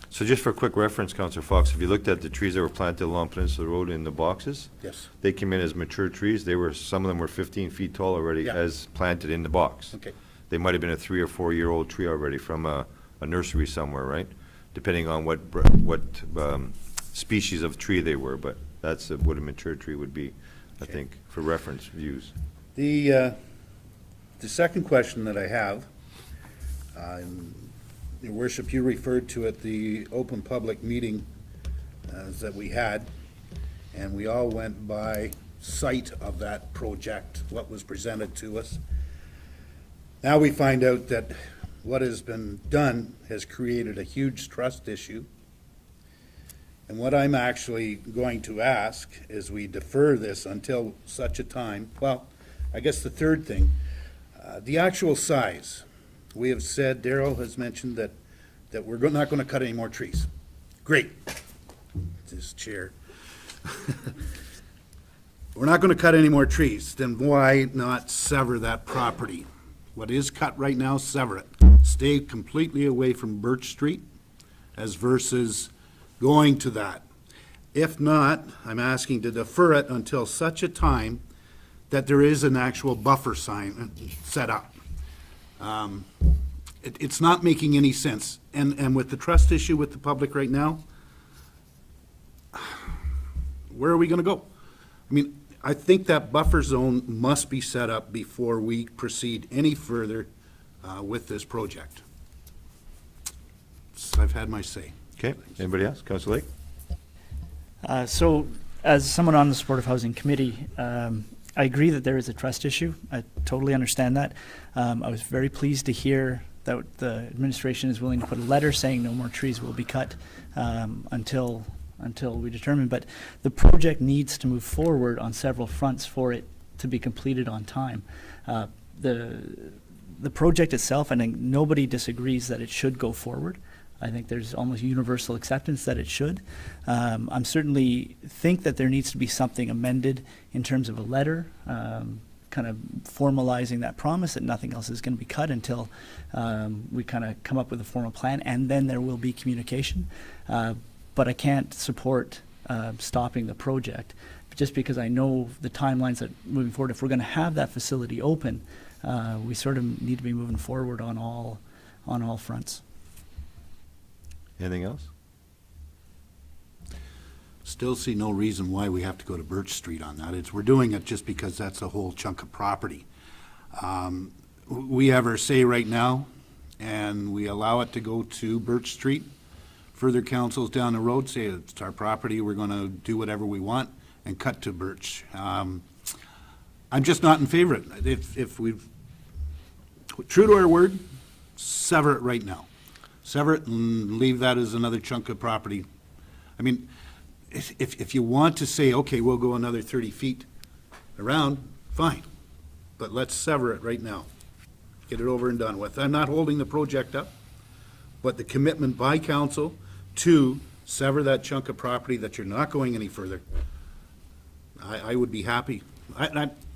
So just for quick reference, Councilor Fox, if you looked at the trees that were planted along Peninsula Road in the boxes, Yes. they came in as mature trees. They were, some of them were 15 feet tall already Yeah. as planted in the box. Okay. They might have been a 3 or 4 year old tree already from a nursery somewhere, right? Depending on what species of tree they were, but that's what a mature tree would be, I Okay. think, for reference views. The second question that I have, Your Worship, you referred to at the open public meeting that we had, and we all went by sight of that project, what was presented to us. Now we find out that what has been done has created a huge trust issue. And what I'm actually going to ask is we defer this until such a time, well, I guess the third thing, the actual size. We have said, Darrell has mentioned that we're not going to cut any more trees. Great. This chair. We're not going to cut any more trees, then why not sever that property? What is cut right now, sever it. Stay completely away from Birch Street as versus going to that. If not, I'm asking to defer it until such a time that there is an actual buffer sign set up. It's not making any sense. And with the trust issue with the public right now, where are we gonna go? I mean, I think that buffer zone must be set up before we proceed any further with this project. I've had my say. Okay, anybody else? Councilor Lake? So, as someone on the Supportive Housing Committee, I agree that there is a trust issue. I totally understand that. I was very pleased to hear that the administration is willing to put a letter saying no more trees will be cut until we determine. But the project needs to move forward on several fronts for it to be completed on time. The project itself, I think nobody disagrees that it should go forward. I think there's almost universal acceptance that it should. I'm certainly think that there needs to be something amended in terms of a letter, kind of formalizing that promise that nothing else is going to be cut until we kind of come up with a formal plan, and then there will be communication. But I can't support stopping the project just because I know the timelines that moving forward. If we're going to have that facility open, we sort of need to be moving forward on all fronts. Anything else? Still see no reason why we have to go to Birch Street on that. We're doing it just because that's a whole chunk of property. We have our say right now, and we allow it to go to Birch Street. Further councils down the road say it's our property, we're gonna do whatever we want, and cut to birch. I'm just not in favor of it. If we've, true to our word, sever it right now. Sever it and leave that as another chunk of property. I mean, if you want to say, okay, we'll go another 30 feet around, fine. But let's sever it right now. Get it over and done with. I'm not holding the project up, but the commitment by council to sever that chunk of property that you're not going any further, I would be happy.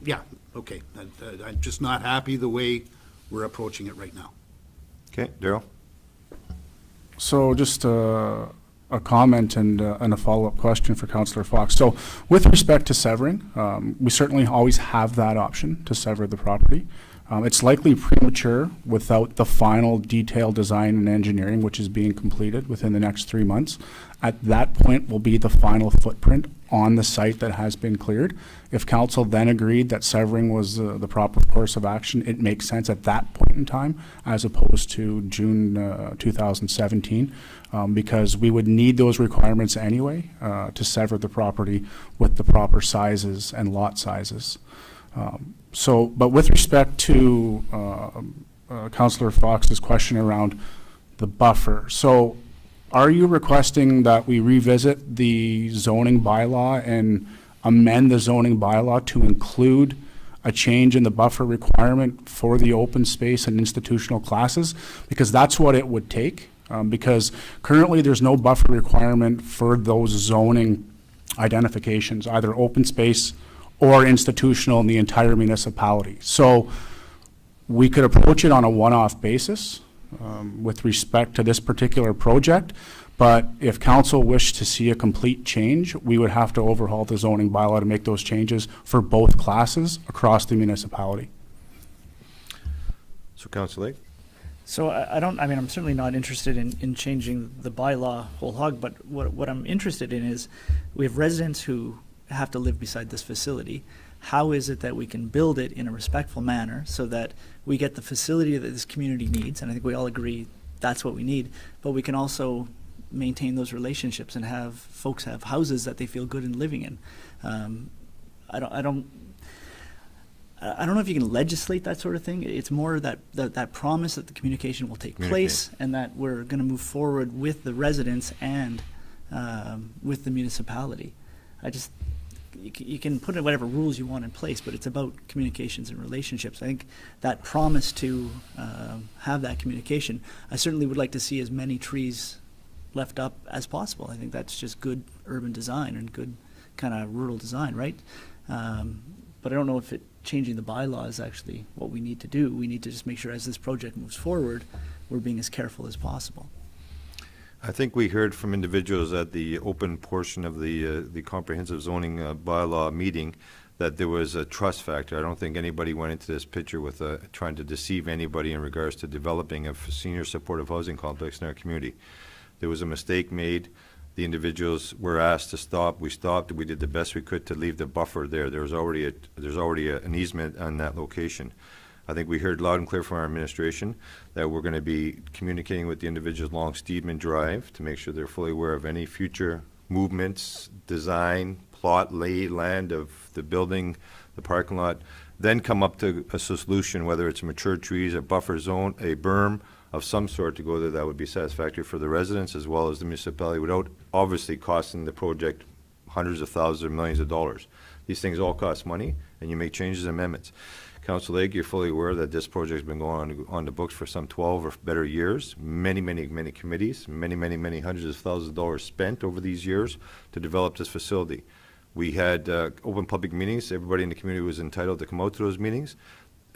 Yeah, okay. I'm just not happy the way we're approaching it right now. Okay, Daryl? So just a comment and a follow-up question for Councillor Fox. So with respect to severing, we certainly always have that option to sever the property. It's likely premature without the final detailed design and engineering, which is being completed within the next 3 months. At that point will be the final footprint on the site that has been cleared. If council then agreed that severing was the proper course of action, it makes sense at that point in time as opposed to June 2017, because we would need those requirements anyway to sever the property with the proper sizes and lot sizes. But with respect to Councillor Fox's question around the buffer, so are you requesting that we revisit the zoning bylaw and amend the zoning bylaw to include a change in the buffer requirement for the open space and institutional classes? Because that's what it would take, because currently there's no buffer requirement for those zoning identifications, either open space or institutional in the entire municipality. So we could approach it on a one-off basis with respect to this particular project, but if council wished to see a complete change, we would have to overhaul the zoning bylaw to make those changes for both classes across the municipality. So Councillor Lake? So I'm certainly not interested in changing the bylaw whole hog, but what I'm interested in is we have residents who have to live beside this facility. How is it that we can build it in a respectful manner so that we get the facility that this community needs, and I think we all agree that's what we need, but we can also maintain those relationships and have folks have houses that they feel good in living in. I don't know if you can legislate that sort of thing. It's more that promise that the communication will take place and that we're going to move forward with the residents and with the municipality. You can put in whatever rules you want in place, but it's about communications and relationships. I think that promise to have that communication, I certainly would like to see as many trees left up as possible. I think that's just good urban design and good kind of rural design, right? But I don't know if changing the bylaw is actually what we need to do. We need to just make sure as this project moves forward, we're being as careful as possible. I think we heard from individuals at the open portion of the comprehensive zoning bylaw meeting that there was a trust factor. I don't think anybody went into this picture with trying to deceive anybody in regards to developing a senior supportive housing complex in our community. There was a mistake made. The individuals were asked to stop. We stopped. We did the best we could to leave the buffer there. There's already an easement on that location. I think we heard loud and clear from our administration that we're going to be communicating with the individuals along Steedman Drive to make sure they're fully aware of any future movements, design, plot, lay, land of the building, the parking lot, then come up to a solution, whether it's mature trees, a buffer zone, a berm of some sort to go there that would be satisfactory for the residents as well as the municipality without obviously costing the project hundreds of thousands or millions of dollars. These things all cost money, and you make changes and amendments. Council Lake, you're fully aware that this project's been going on the books for some 12 or better years. Many committees, many hundreds of thousands of dollars spent over these years to develop this facility. We had open public meetings. Everybody in the community was entitled to come out to those meetings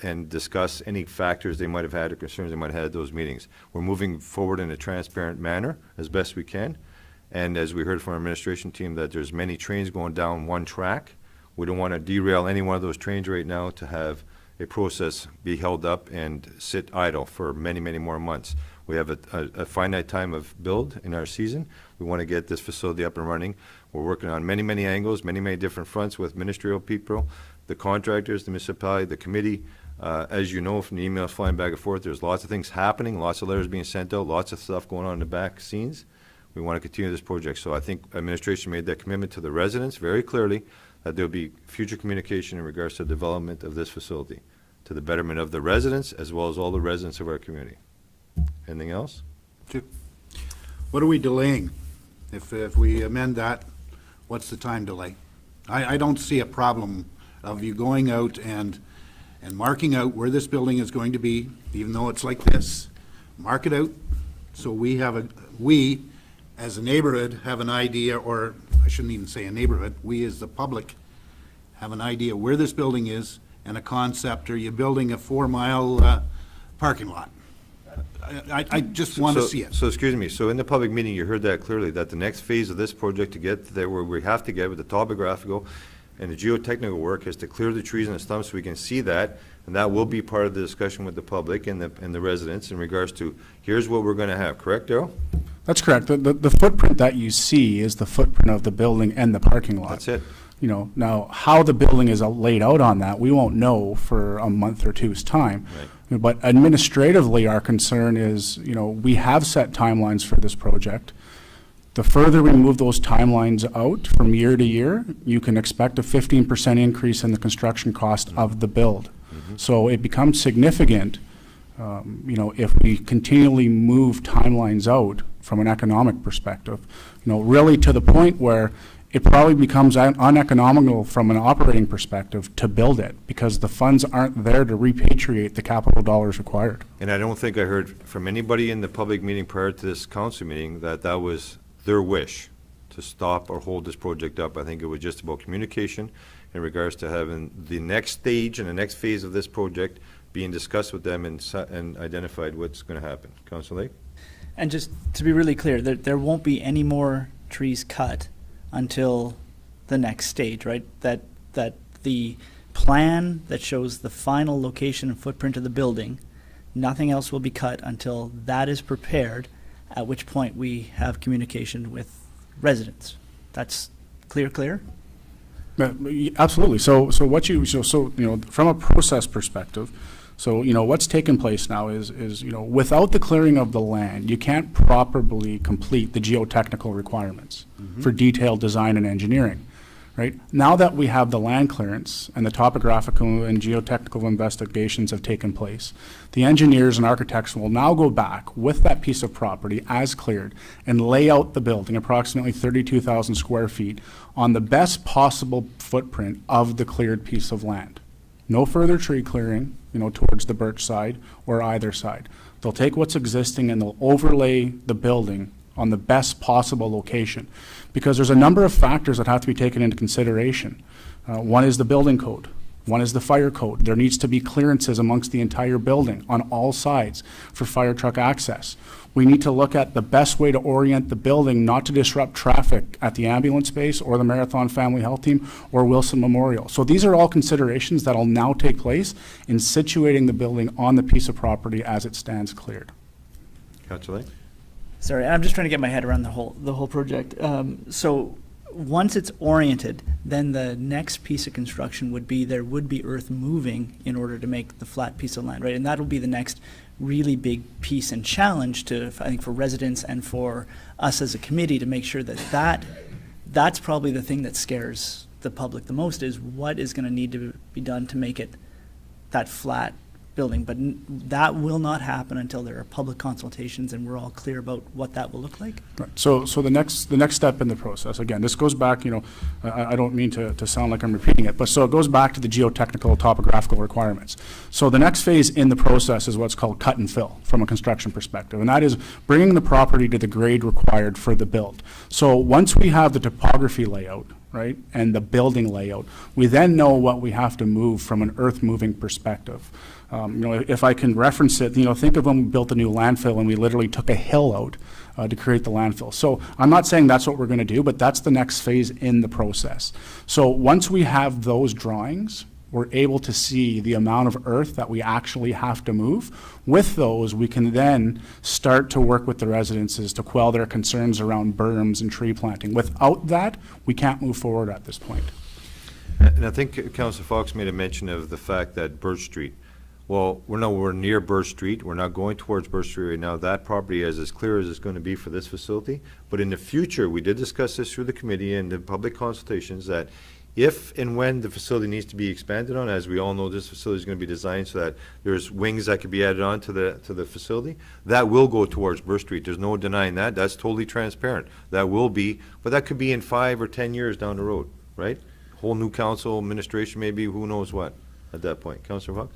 and discuss any factors they might have had or concerns they might have had at those meetings. We're moving forward in a transparent manner as best we can. And as we heard from our administration team that there's many trains going down one track. We don't want to derail any one of those trains right now to have a process be held up and sit idle for many more months. We have a finite time of build in our season. We want to get this facility up and running. We're working on many angles, many different fronts with ministerial people, the contractors, the municipality, the committee. As you know from the emails flying back and forth, there's lots of things happening, lots of letters being sent out, lots of stuff going on in the back scenes. We want to continue this project. So I think administration made that commitment to the residents very clearly, that there'll be future communication in regards to the development of this facility, to the betterment of the residents as well as all the residents of our community. Anything else? What are we delaying? If we amend that, what's the time delay? I don't see a problem of you going out and marking out where this building is going to be, even though it's like this. Mark it out, so we as a neighborhood have an idea, or I shouldn't even say a neighborhood, we as the public have an idea where this building is and a concept. Are you building a 4-mile parking lot? I just want to see it. So, excuse me, so in the public meeting, you heard that clearly, that the next phase of this project to get there where we have to get with the topographical and the geotechnical work is to clear the trees and the stumps so we can see that, and that will be part of the discussion with the public and the residents in regards to, here's what we're gonna have, correct, Darrell? That's correct. The footprint that you see is the footprint of the building and the parking lot. That's it. You know, now, how the building is laid out on that, we won't know for a month or two's time. Right. But administratively, our concern is, you know, we have set timelines for this project. The further we move those timelines out from year to year, you can expect a 15% increase in the construction cost of the build. So it becomes significant, you know, if we continually move timelines out from an economic perspective, you know, really to the point where it probably becomes uneconomical from an operating perspective to build it because the funds aren't there to repatriate the capital dollars required. And I don't think I heard from anybody in the public meeting prior to this council meeting that that was their wish to stop or hold this project up. I think it was just about communication in regards to having the next stage and the next phase of this project being discussed with them and identified what's going to happen. Councilor Lake? And just to be really clear, there won't be any more trees cut until the next stage, right? That the plan that shows the final location and footprint of the building, nothing else will be cut until that is prepared, at which point we have communication with residents. That's clear? Absolutely. So you know, from a process perspective, so, you know, what's taken place now is, you know, without the clearing of the land, you can't properly complete the geotechnical requirements for detailed design and engineering, right? Now that we have the land clearance and the topographical and geotechnical investigations have taken place, the engineers and architects will now go back with that piece of property as cleared and lay out the building, approximately 32,000 square feet, on the best possible footprint of the cleared piece of land. No further tree clearing, you know, towards the birch side or either side. They'll take what's existing and they'll overlay the building on the best possible location. Because there's a number of factors that have to be taken into consideration. One is the building code. One is the fire code. There needs to be clearances amongst the entire building on all sides for fire truck access. We need to look at the best way to orient the building not to disrupt traffic at the ambulance base or the Marathon Family Health Team or Wilson Memorial. So these are all considerations that will now take place in situating the building on the piece of property as it stands cleared. Councilor Lake? Sorry, I'm just trying to get my head around the whole project. So once it's oriented, then the next piece of construction would be there would be earth moving in order to make the flat piece of land, right? And that'll be the next really big piece and challenge to, I think, for residents and for us as a committee to make sure that's probably the thing that scares the public the most, is what is going to need to be done to make it that flat building. But that will not happen until there are public consultations and we're all clear about what that will look like. Right. So the next step in the process, again, this goes back, you know, I don't mean to sound like I'm repeating it, but so it goes back to the geotechnical topographical requirements. So the next phase in the process is what's called cut and fill from a construction perspective, and that is bringing the property to the grade required for the build. So once we have the topography layout, right, and the building layout, we then know what we have to move from an earth-moving perspective. You know, if I can reference it, you know, think of when we built the new landfill and we literally took a hill out to create the landfill. So I'm not saying that's what we're going to do, but that's the next phase in the process. So once we have those drawings, we're able to see the amount of earth that we actually have to move. With those, we can then start to work with the residences to quell their concerns around berms and tree planting. Without that, we can't move forward at this point. And I think Councilor Fox made a mention of the fact that Birch Street, Well, we're near Birch Street. We're not going towards Birch Street right now. That property is as clear as it's going to be for this facility. But in the future, we did discuss this through the committee and the public consultations, that if and when the facility needs to be expanded on, as we all know, this facility is going to be designed so that there's wings that could be added on to the facility, that will go towards Birch Street. There's no denying that. That's totally transparent. That will be, but that could be in 5 or 10 years down the road, right? Whole new council, administration, maybe, who knows what at that point. Councillor Buck?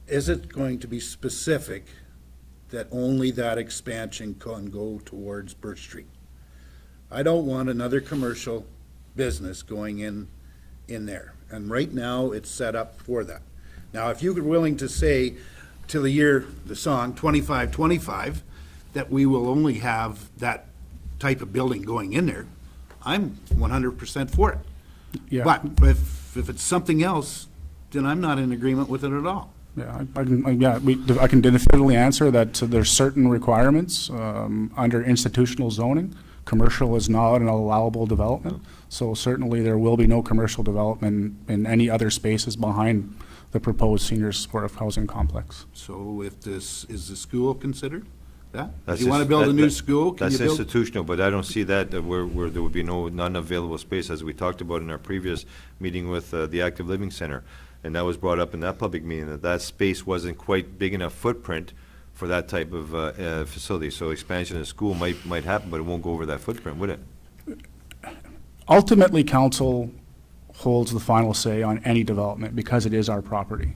Is it going to be specific that only that expansion can go towards Birch Street? I don't want another commercial business going in there. And right now, it's set up for that. Now, if you were willing to say till the song 2525, that we will only have that type of building going in there, I'm 100% for it. Yeah. But if it's something else, then I'm not in agreement with it at all. Yeah, I can definitively answer that there's certain requirements under institutional zoning. Commercial is not an allowable development, so certainly there will be no commercial development in any other spaces behind the proposed senior supportive housing complex. So if is the school considered that? That's If you want to just- build a that- new that- school, can you That's build? institutional, but I don't see that where there would be none available space, as we talked about in our previous meeting with the Active Living Center. And that was brought up in that public meeting, that space wasn't quite big enough footprint for that type of facility. So expansion of the school might happen, but it won't go over that footprint, would it? Ultimately, council holds the final say on any development because it is our property,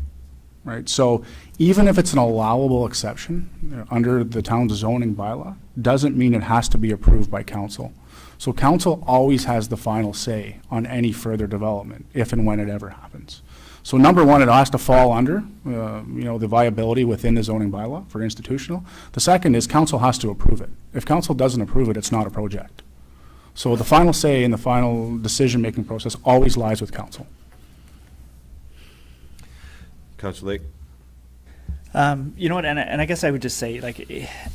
right? So even if it's an allowable exception under the town's zoning bylaw, doesn't mean it has to be approved by council. So council always has the final say on any further development, if and when it ever happens. So number one, it has to fall under, the viability within the zoning bylaw for institutional. The second is council has to approve it. If council doesn't approve it, it's not a project. So the final say in the final decision-making process always lies with council. Councillor Lake? You know what, and I guess I would just say, like,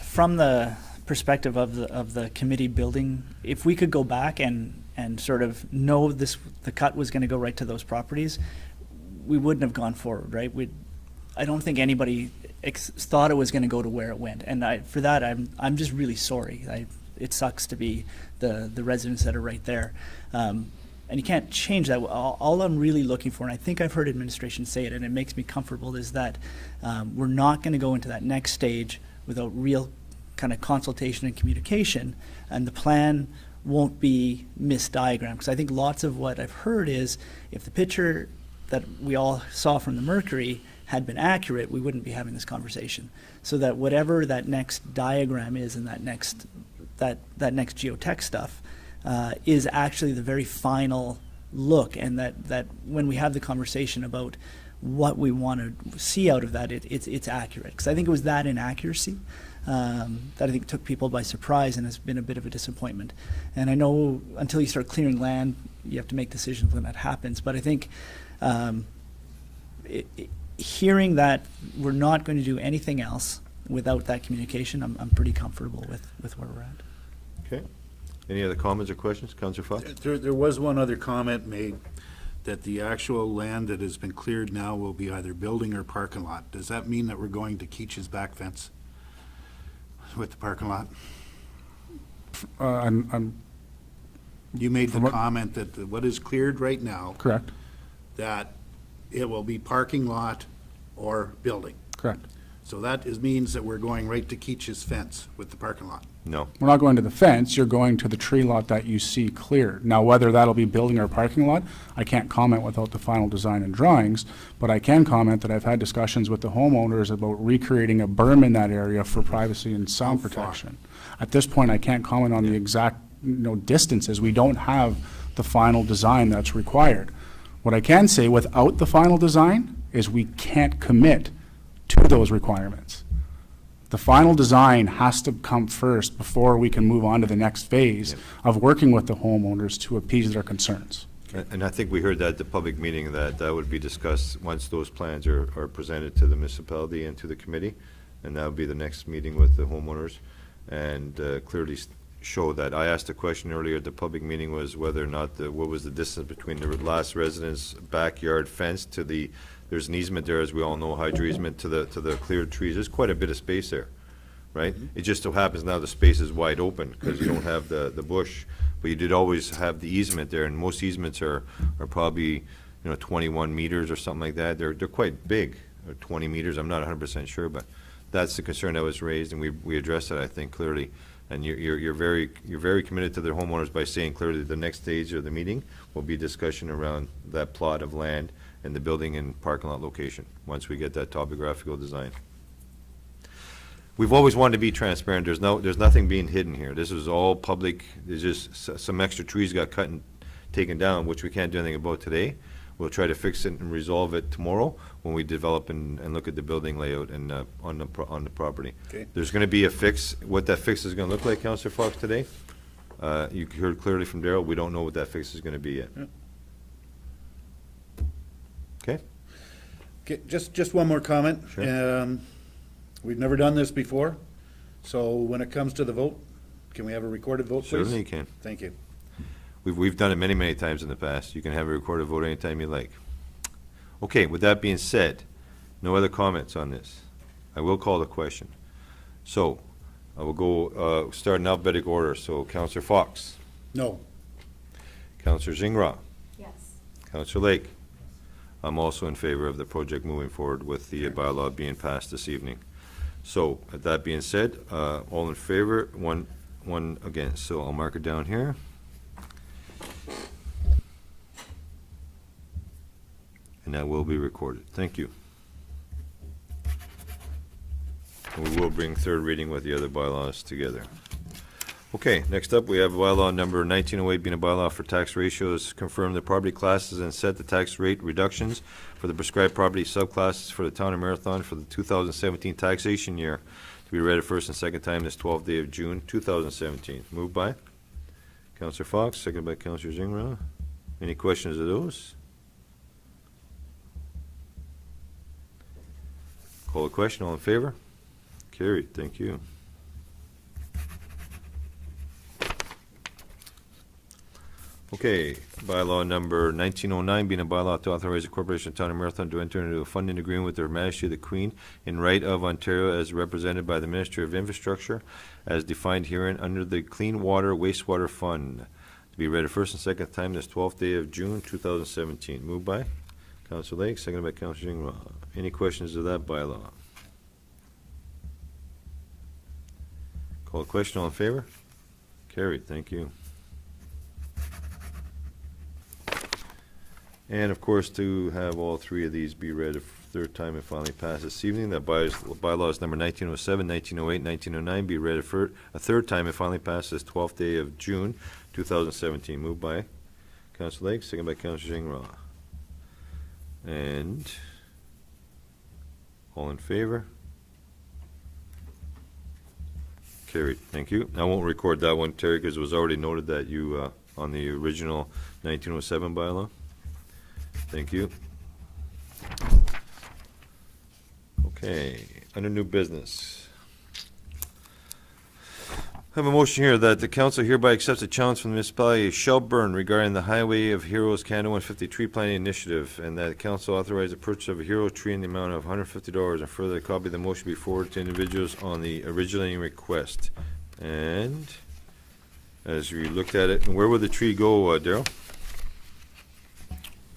from the perspective of the committee building, if we could go back and sort of know the cut was going to go right to those properties, we wouldn't have gone forward, right? I don't think anybody thought it was going to go to where it went, and for that, I'm just really sorry. It sucks to be the residents that are right there, and you can't change that. All I'm really looking for, and I think I've heard administration say it, and it makes me comfortable, is that we're not going to go into that next stage without real kind of consultation and communication, and the plan won't be misdiagrammed. Because I think lots of what I've heard is, if the picture that we all saw from the Mercury had been accurate, we wouldn't be having this conversation. So that whatever that next diagram is and that next geotech stuff is actually the very final look, and that when we have the conversation about what we want to see out of that, it's accurate. Because I think it was that inaccuracy that I think took people by surprise and has been a bit of a disappointment. And I know until you start clearing land, you have to make decisions when that happens. But I think hearing that we're not going to do anything else without that communication, I'm pretty comfortable with where we're at. Okay. Any other comments or questions? Councillor Fox? There was one other comment made, that the actual land that has been cleared now will be either building or parking lot. Does that mean that we're going to Keach's back fence with the parking lot? I'm You made the From what- comment that what is cleared right now, correct, that it will be parking lot or building. correct. So that means that we're going right to Keach's fence with the parking lot. No. We're not going to the fence, you're going to the tree lot that you see cleared. Now, whether that'll be building or parking lot, I can't comment without the final design and drawings, but I can comment that I've had discussions with the homeowners about recreating a berm in that area for privacy and sound How far? protection. At this point, I can't comment on the exact, distances. We don't have the final design that's required. What I can say, without the final design, is we can't commit to those requirements. The final design has to come first before we can move on to the next phase of working with the homeowners to appease their concerns. And I think we heard that at the public meeting, that would be discussed once those plans are presented to the municipality and to the committee. And that would be the next meeting with the homeowners, and clearly show that. I asked a question earlier at the public meeting, was whether or not what was the distance between the last resident's backyard fence to the There's an easement there, as we all know, hydro easement to the cleared trees. There's quite a bit of space there, right? It just so happens now the space is wide open because you don't have the bush, but you did always have the easement there, and most easements are probably, 21 meters or something like that. They're quite big, or 20 meters, I'm not 100% sure, but that's the concern that was raised, and we addressed it, I think, clearly. And you're very committed to the homeowners by saying clearly that the next stage of the meeting will be discussion around that plot of land and the building and parking lot location, once we get that topographical design. We've always wanted to be transparent. There's nothing being hidden here. This is all public. There's just some extra trees got cut and taken down, which we can't do anything about today. We'll try to fix it and resolve it tomorrow when we develop and look at the building layout and on the property. Okay. There's going to be a fix. What that fix is going to look like, Councillor Fox, today, you heard clearly from Daryl, we don't know what that fix is going to be yet. Yeah. Okay? Okay, just one more comment. Sure. We've never done this before, so when it comes to the vote, can we have a recorded vote, please? Certainly you can. Thank you. We've done it many, many times in the past. You can have a recorded vote anytime you like. Okay, with that being said, no other comments on this. I will call the question. So, I will go, start in alphabetical order. So, Councillor Fox, No. Councillor Zingra, Yes. Councillor Lake. I'm also in favor of the project moving forward with the bylaw being passed this evening. So, with that being said, all in favor, one against. So I'll mark it down here. And that will be recorded. Thank you. And we will bring third reading with the other bylaws together. Okay, next up, we have bylaw number 1908, being a bylaw for tax ratios, confirm the property classes and set the tax rate reductions for the prescribed property subclasses for the town of Marathon for the 2017 taxation year, to be read a first and second time this 12th day of June, 2017. Moved by Councillor Fox, seconded by Councillor Zingra. Any questions of those? Call the question, all in favor? Carried, thank you. Okay, bylaw number 1909, being a bylaw to authorize the Corporation of Town of Marathon to enter into a funding agreement with Her Majesty the Queen in right of Ontario as represented by the Ministry of Infrastructure as defined herein under the Clean Water Wastewater Fund, to be read a first and second time this 12th day of June 2017. Moved by Councillor Lake, seconded by Councillor Zingra. Any questions of that bylaw? Call the question, all in favor? Carried, thank you. And of course, to have all three of these be read a third time and finally passed this evening, that bylaws number 1907, 1908, 1909 be read a third time and finally passed this 12th day of June 2017. Moved by Councillor Lake, second by Councillor Zingra. And all in favor? Carried, thank you. I won't record that one, Terry, because it was already noted that you, on the original 1907 bylaw. Thank you. Okay, under new business. I have a motion here that the council hereby accepts a challenge from the municipality of Shelburne regarding the Highway of Heroes Canada 150 Tree Planting Initiative, and that the council authorize the purchase of a hero tree in the amount of $150, and further, a copy of the motion be forwarded to individuals on the originating request. And as we looked at it, where would the tree go, Daryl?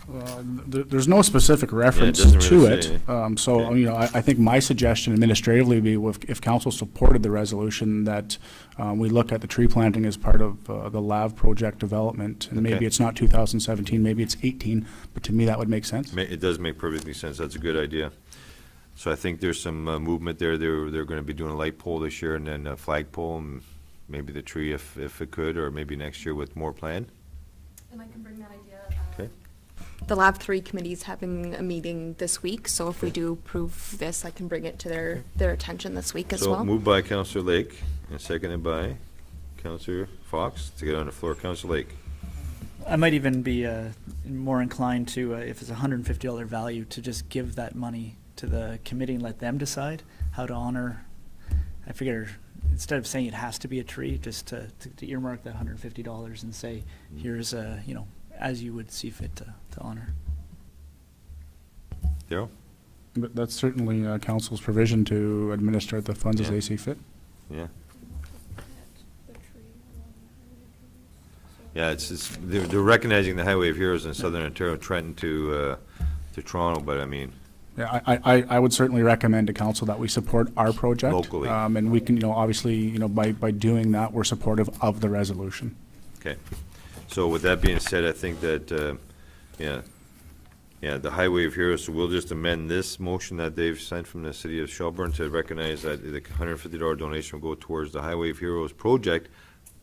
There's no specific reference doesn't to really it. say. So, Okay. I think my suggestion administratively would be if council supported the resolution that we look at the tree planting as part of the LAV project development. And maybe Okay. it's not 2017, maybe it's 18, but to me, that would make sense. It does make perfectly sense. That's a good idea. So I think there's some movement there. They're going to be doing a light pole this year and then a flag pole and maybe the tree if it could, or maybe next year with more planned. And I can bring that idea. Okay. The Lab 3 committee's having a meeting this week, so if we do approve this, I can bring it to their attention this week as So well. moved by Councillor Lake and seconded by Councillor Fox to get on the floor. Councillor Lake. I might even be more inclined to, if it's a $150 value, to just give that money to the committee and let them decide how to honor. I figure instead of saying it has to be a tree, just to earmark that $150 and say, here's a, as you would see fit to honor. Daryl? But that's certainly council's provision to administer the funds as Yeah. they see fit. Yeah. Yeah, they're recognizing the Highway of Heroes in Southern Ontario, Trenton to Toronto, but I mean, Yeah, I would certainly recommend to council that we support our project. Locally. And we can, obviously, by doing that, we're supportive of the resolution. okay. So with that being said, I think that, the Highway of Heroes, so we'll just amend this motion that they've sent from the city of Shelburne to recognize that the $150 donation will go towards the Highway of Heroes project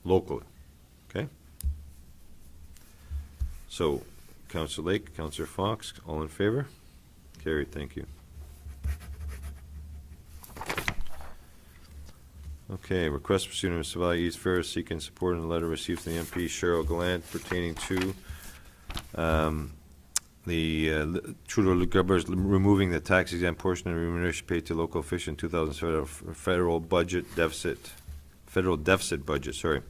locally, okay? So, Councillor Lake, Councillor Fox, all in favor? Carried, thank you. Okay, request for student of Savalia East Ferris seeking support in the letter received from the MP Cheryl Gallant pertaining to the Trudeau government's removing the tax exempt portion of remuneration paid to local officials in 2007 federal deficit budget, sorry.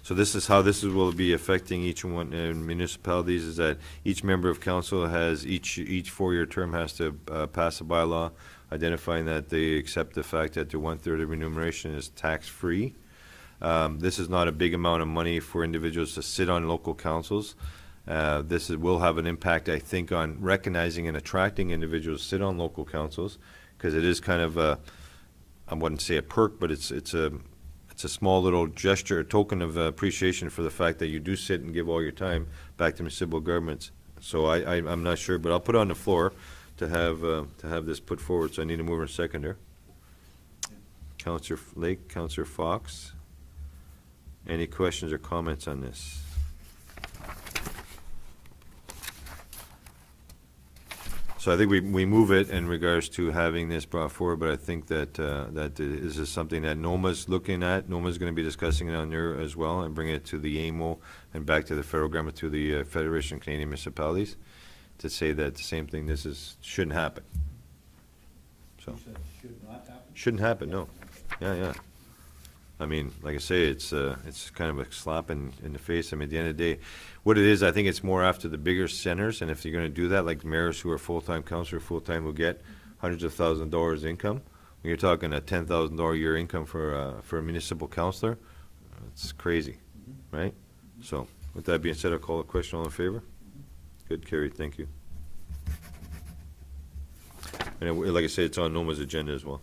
So this is how will be affecting each one municipalities, is that each member of council has, each four-year term has to pass a bylaw identifying that they accept the fact that their one-third of remuneration is tax-free. This is not a big amount of money for individuals to sit on local councils. Will have an impact, I think, on recognizing and attracting individuals to sit on local councils, because it is kind of I wouldn't say a perk, but it's a small little gesture, a token of appreciation for the fact that you do sit and give all your time back to municipal governments. So I'm not sure, but I'll put it on the floor to have this put forward, so I need a mover and seconder. Councillor Lake, Councillor Fox. Any questions or comments on this? So I think we move it in regards to having this brought forward, but I think that this is something that NOMA's looking at. NOMA's going to be discussing it on there as well, and bringing it to the AMO and back to the federal government, to the Federation of Canadian Municipalities, to say that the same thing, shouldn't happen. So, You said should not happen? shouldn't happen, no. Yeah. I mean, like I say, it's kind of a slap in the face. I mean, at the end of the day, what it is, I think it's more after the bigger centers, and if you're gonna do that, like mayors who are full-time counselor, full-time, will get hundreds of thousands of dollars income. When you're talking a $10,000 a year income for a municipal counselor, it's crazy, right? So, with that being said, I'll call a question. All in favor? Good, carried, thank you. And like I said, it's on NOMA's agenda as well.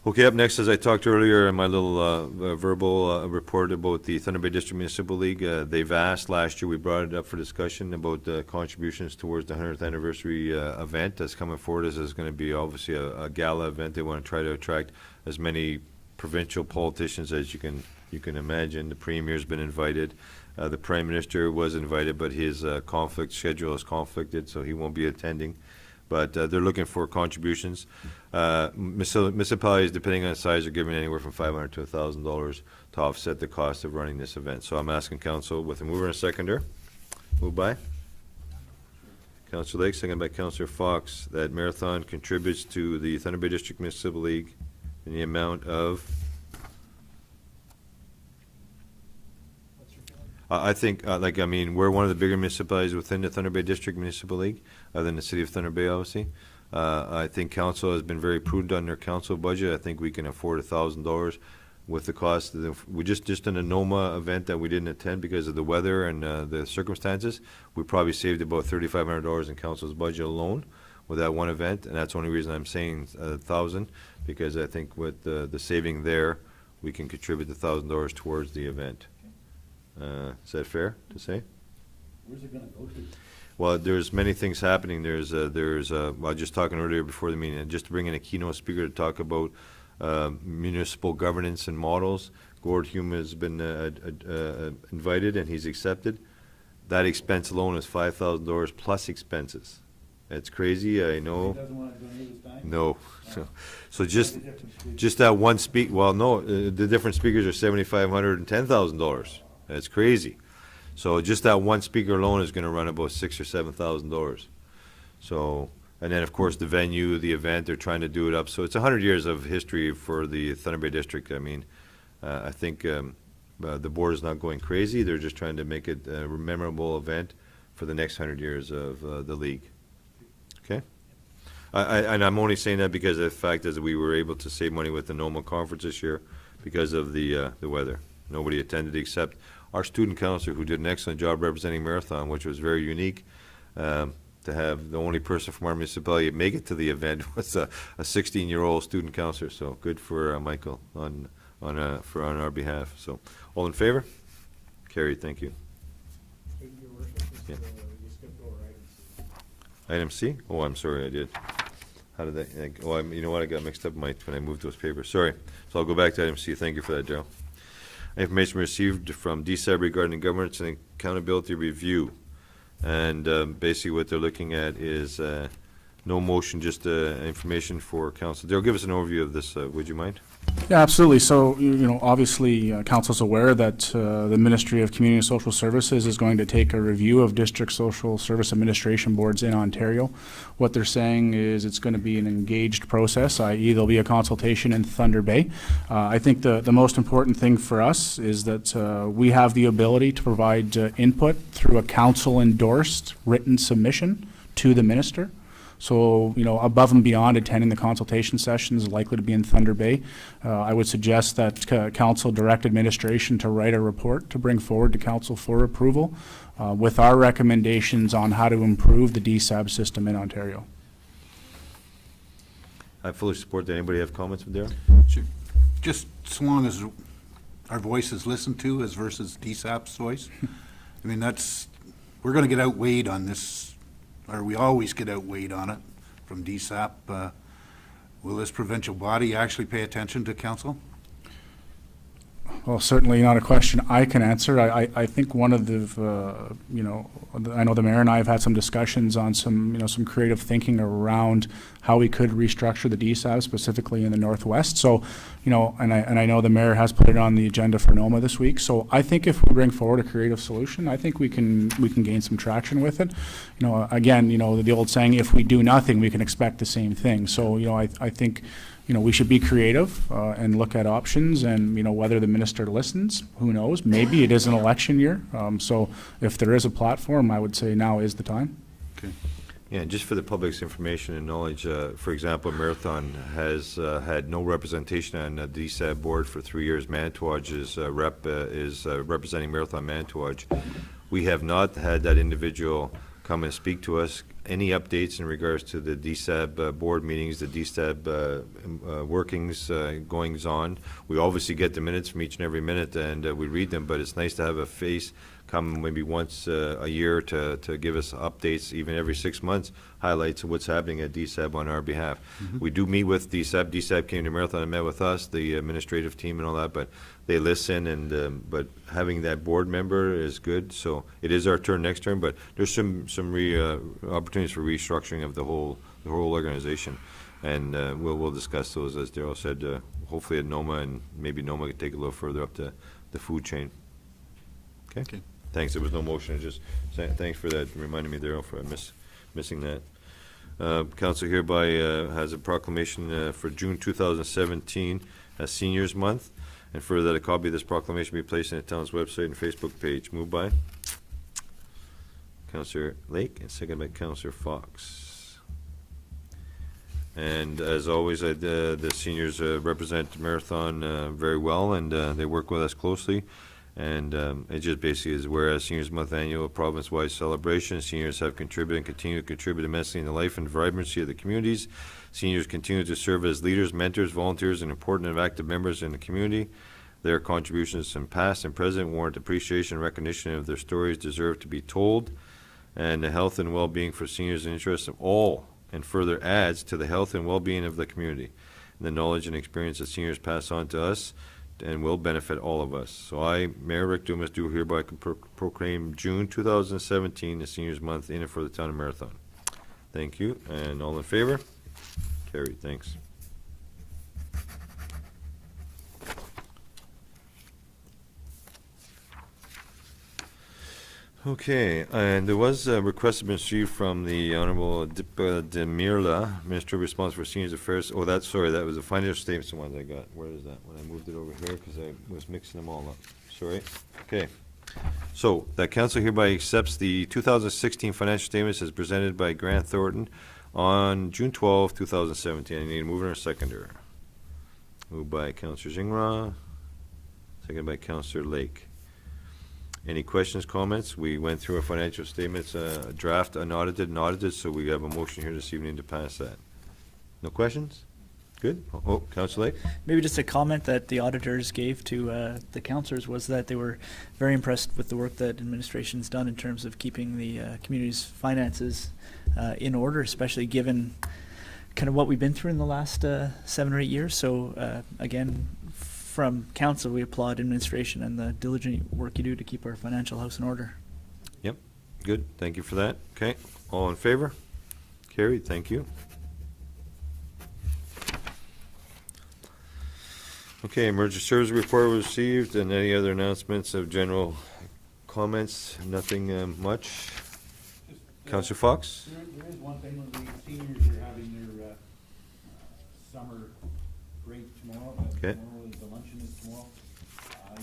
Okay, up next, as I talked earlier in my little verbal report about the Thunder Bay District Municipal League, they've asked last year, we brought it up for discussion about contributions towards the 100th anniversary event that's coming forward. This is going to be obviously a gala event. They want to try to attract as many provincial politicians as you can imagine. The Premier's been invited. The Prime Minister was invited, but his schedule is conflicted, so he won't be attending. But they're looking for contributions. Municipalities, depending on size, are giving anywhere from $500 to $1,000 to offset the cost of running this event. So I'm asking council, with a mover and a seconder, moved by Councillor Lake, seconded by Councillor Fox, that Marathon contributes to the Thunder Bay District Municipal League in the amount of, I think, we're one of the bigger municipalities within the Thunder Bay District Municipal League, other than the city of Thunder Bay, obviously. I think council has been very prudent on their council budget. I think we can afford $1,000 with the cost. We just in a NOMA event that we didn't attend because of the weather and the circumstances, we probably saved about $3,500 in council's budget alone with that one event, and that's the only reason I'm saying 1,000, because I think with the saving there, we can contribute the $1,000 towards the event. Is that fair to say? Where's it gonna go to? Well, there's many things happening. I was just talking earlier before the meeting, and just to bring in a keynote speaker to talk about municipal governance and models. Gord Hume has been invited, and he's accepted. That expense alone is $5,000 plus expenses. It's crazy, I know. He doesn't wanna donate his time? No. So just that one the different speakers are $7,500 and $10,000. That's crazy. So just that one speaker alone is going to run about $6,000 or $7,000. So, and then of course the venue, the event, they're trying to do it up. So it's 100 years of history for the Thunder Bay District. I mean, I think the board is not going crazy. They're just trying to make it a memorable event for the next 100 years of the league. Okay? And I'm only saying that because the fact is that we were able to save money with the NOMA conference this year because of the weather. Nobody attended except our student counselor, who did an excellent job representing Marathon, which was very unique. To have the only person from our municipality make it to the event was a 16-year-old student counselor. So good for Michael on our behalf. So all in favor? Carried. Thank you. Yeah. Item C? Oh, I'm sorry, I did. How did that, you know what, I got mixed up when I moved those papers, sorry. So I'll go back to item C, thank you for that, Darrell. Information received from DSAB regarding governance and accountability review. And basically what they're looking at is no motion, just information for council. Darrell, give us an overview of this, would you mind? Yeah, absolutely. So, obviously, council's aware that the Ministry of Community and Social Services is going to take a review of district social service administration boards in Ontario. What they're saying is it's going to be an engaged process, i.e. there'll be a consultation in Thunder Bay. I think the most important thing for us is that we have the ability to provide input through a council-endorsed written submission to the minister. So, above and beyond attending the consultation sessions likely to be in Thunder Bay, I would suggest that council direct administration to write a report to bring forward to council for approval with our recommendations on how to improve the DSAB system in Ontario. I fully support that. Anybody have comments from Darrell? Sure. Just so long as our voice is listened to as versus DSAP's voice. I mean, we're going to get outweighed on this, or we always get outweighed on it from DSAP. Will this provincial body actually pay attention to council? Well, certainly not a question I can answer. I think one of the, I know the mayor and I have had some discussions on some creative thinking around how we could restructure the DSAB, specifically in the Northwest. So, and I know the mayor has put it on the agenda for NOMA this week. So I think if we bring forward a creative solution, I think we can gain some traction with it. Again, the old saying, if we do nothing, we can expect the same thing. So, I think, we should be creative and look at options, and whether the minister listens, who knows? Maybe it is an election year. So if there is a platform, I would say now is the time. Okay. Yeah, just for the public's information and knowledge, for example, Marathon has had no representation on the DSAB board for 3 years. Manitouwadge is representing Marathon Manitouwadge. We have not had that individual come and speak to us. Any updates in regards to the DSAB board meetings, the DSAB workings, goings on? We obviously get the minutes from each and every minute, and we read them, but it's nice to have a face come maybe once a year to give us updates, even every 6 months, highlights of what's happening at DSAB on our behalf. We do meet with DSAB. DSAB came to Marathon and met with us, the administrative team and all that, but they listen, and but having that board member is good. So it is our turn next term, but there's some opportunities for restructuring of the whole organization, and we'll discuss those, as Darrell said, hopefully at NOMA, and maybe NOMA could take a little further up the food chain. Okay. Thanks. There was no motion. Thanks for that, reminding me, Darrell, for missing that. Council hereby has a proclamation for June 2017 as Seniors Month, and further that a copy of this proclamation be placed on the town's website and Facebook page. Moved by Councillor Lake and seconded by Councillor Fox. And as always, the seniors represent Marathon very well, and they work with us closely. And it just basically is, whereas Seniors Month annual province-wide celebration, seniors have contributed and continue to contribute immensely in the life and vibrancy of the communities. Seniors continue to serve as leaders, mentors, volunteers, and important and active members in the community. Their contributions in past and present warrant appreciation and recognition of their stories deserve to be told. And the health and well-being for seniors and interests of all, and further adds to the health and well-being of the community. And the knowledge and experience that seniors pass on to us and will benefit all of us. So I, Mayor Rick Dumas, do hereby proclaim June 2017 as Seniors Month in and for the town of Marathon. Thank you. And all in favor? Carried. Thanks. Okay, and there was a request received from the Honorable Dipa Demirla, Minister responsible for Seniors Affairs. Oh, that was the financial statements, the ones I got. Where is that? When I moved it over here, because I was mixing them all up. Sorry. Okay. So, that council hereby accepts the 2016 financial statements as presented by Grant Thornton, on June 12, 2017. I need a mover and a seconder. Moved by Counselor Zingra, seconded by Counselor Lake. Any questions, comments? We went through our financial statements, draft, unaudited and audited, so we have a motion here this evening to pass that. No questions? Good. Oh, Counselor Lake? Maybe just a comment that the auditors gave to the counselors was that they were very impressed with the work that administration's done in terms of keeping the community's finances in order, especially given kind of what we've been through in the last 7 or 8 years. So again, from council, we applaud administration and the diligent work you do to keep our financial house in order. Yep. Good. Thank you for that. Okay. All in favor? Carried. Thank you. Okay, emergency service report was received, and any other announcements of general comments? Nothing much. Counselor Fox? There is one thing, when the seniors are having their summer break tomorrow. Okay. Tomorrow is, the luncheon is tomorrow.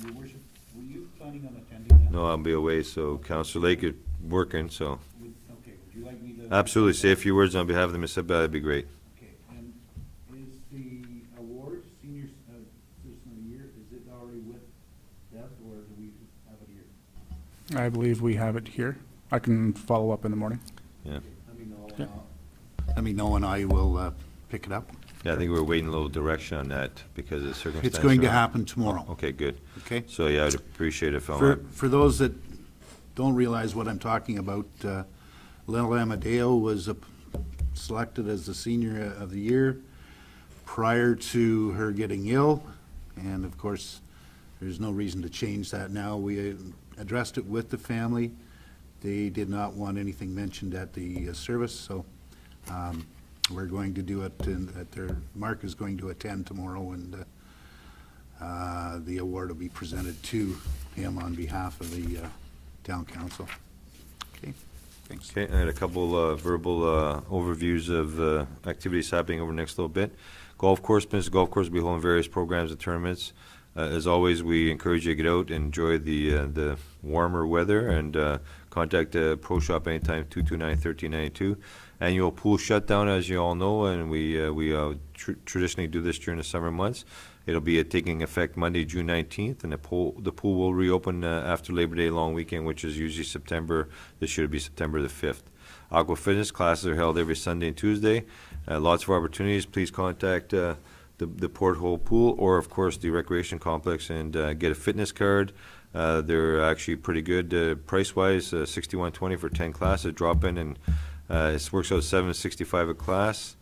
Your worship, were you planning on attending that? No, I'll be away, so Counselor Lake is working, so Okay, would you like me to? absolutely say a few words on behalf of the municipality, that'd be great. Okay, and is the award, Senior Citizen of the Year, is it already with Deb, or do we have it here? I believe we have it here. I can follow up in the morning. Yeah. Let me know. Yeah. Let me know and I will pick it up. Yeah, I think we're waiting a little direction on that because of circumstances. It's going to happen tomorrow, Okay, good. okay? So, yeah, I'd appreciate it if I For those that don't realize what I'm talking about, Lil Amadeo was selected as the Senior of the Year prior to her getting ill, and of course, there's no reason to change that now. We addressed it with the family. They did not want anything mentioned at the service, so we're going to do it, Mark is going to attend tomorrow, and the award will be presented to him on behalf of the town council. Okay, thanks. Okay, I had a couple verbal overviews of activities happening over the next little bit. Golf course, Minnesota Golf Course will be holding various programs and tournaments. As always, we encourage you to get out and enjoy the warmer weather, and contact Pro Shop anytime, 229-1392. Annual pool shutdown, as you all know, and we traditionally do this during the summer months. It'll be taking effect Monday, June 19th, and the pool will reopen after Labor Day long weekend, which is usually September. This year it'll be September the 5th. Aqua Fitness classes are held every Sunday and Tuesday. Lots of opportunities. Please contact the Porthole Pool or, of course, the Recreation Complex and get a fitness card. They're actually pretty good price-wise, $61.20 for 10 classes. Drop in and it works out $7.65 a class.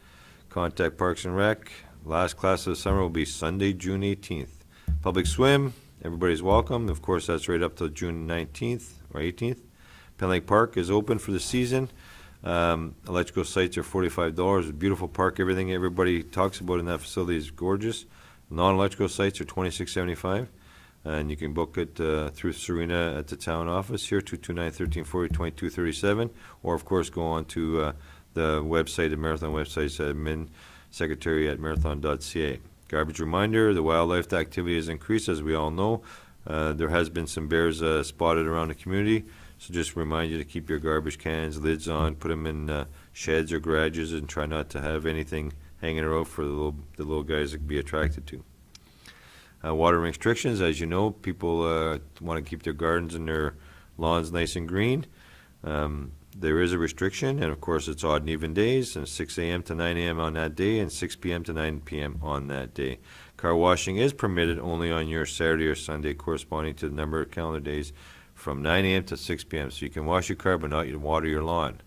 Contact Parks and Rec. Last class of the summer will be Sunday, June 18th. Public swim, everybody's welcome. Of course, that's right up till June 19th or 18th. Penn Lake Park is open for the season. Electrical sites are $45. A beautiful park. Everything everybody talks about in that facility is gorgeous. Non-electrical sites are $26.75. And you can book it through Serena at the town office here, 229-1340-2237. Or, of course, go on to the website, the Marathon website, admin secretary at marathon.ca. Garbage reminder, the wildlife activity has increased, as we all know. There has been some bears spotted around the community. So just remind you to keep your garbage cans, lids on, put them in sheds or garages, and try not to have anything hanging around for the little guys that can be attracted to. Water restrictions, as you know, people want to keep their gardens and their lawns nice and green. There is a restriction, and of course it's odd and even days, and 6 a.m. to 9 a.m. on that day, and 6 p.m. to 9 p.m. on that day. Car washing is permitted only on your Saturday or Sunday, corresponding to the number of calendar days from 9 a.m. to 6 p.m. So you can wash your car, but not water your lawn.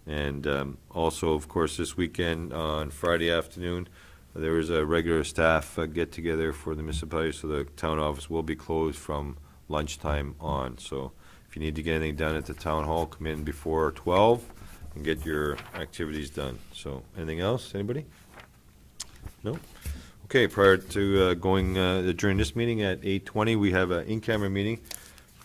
And also, of course, this weekend on Friday afternoon, there is a regular staff get-together for the municipality, so the town office will be closed from lunchtime on. So if you need to get anything done at the town hall, come in before 12 and get your activities done. So anything else, anybody? No? Okay, prior to going during this meeting at 8:20, we have an in-camera meeting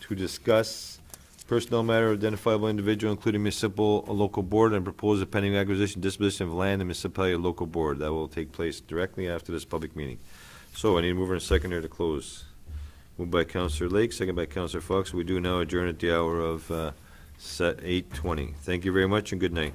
to discuss personnel matter of identifiable individual, including municipal, a local board, and propose a pending acquisition, disposition of land and municipality, a local board. That will take place directly after this public meeting. So I need a mover and a seconder to close. Moved by Councillor Lake, second by Councillor Fox. We do now adjourn at the hour of 8:20. Thank you very much and good night.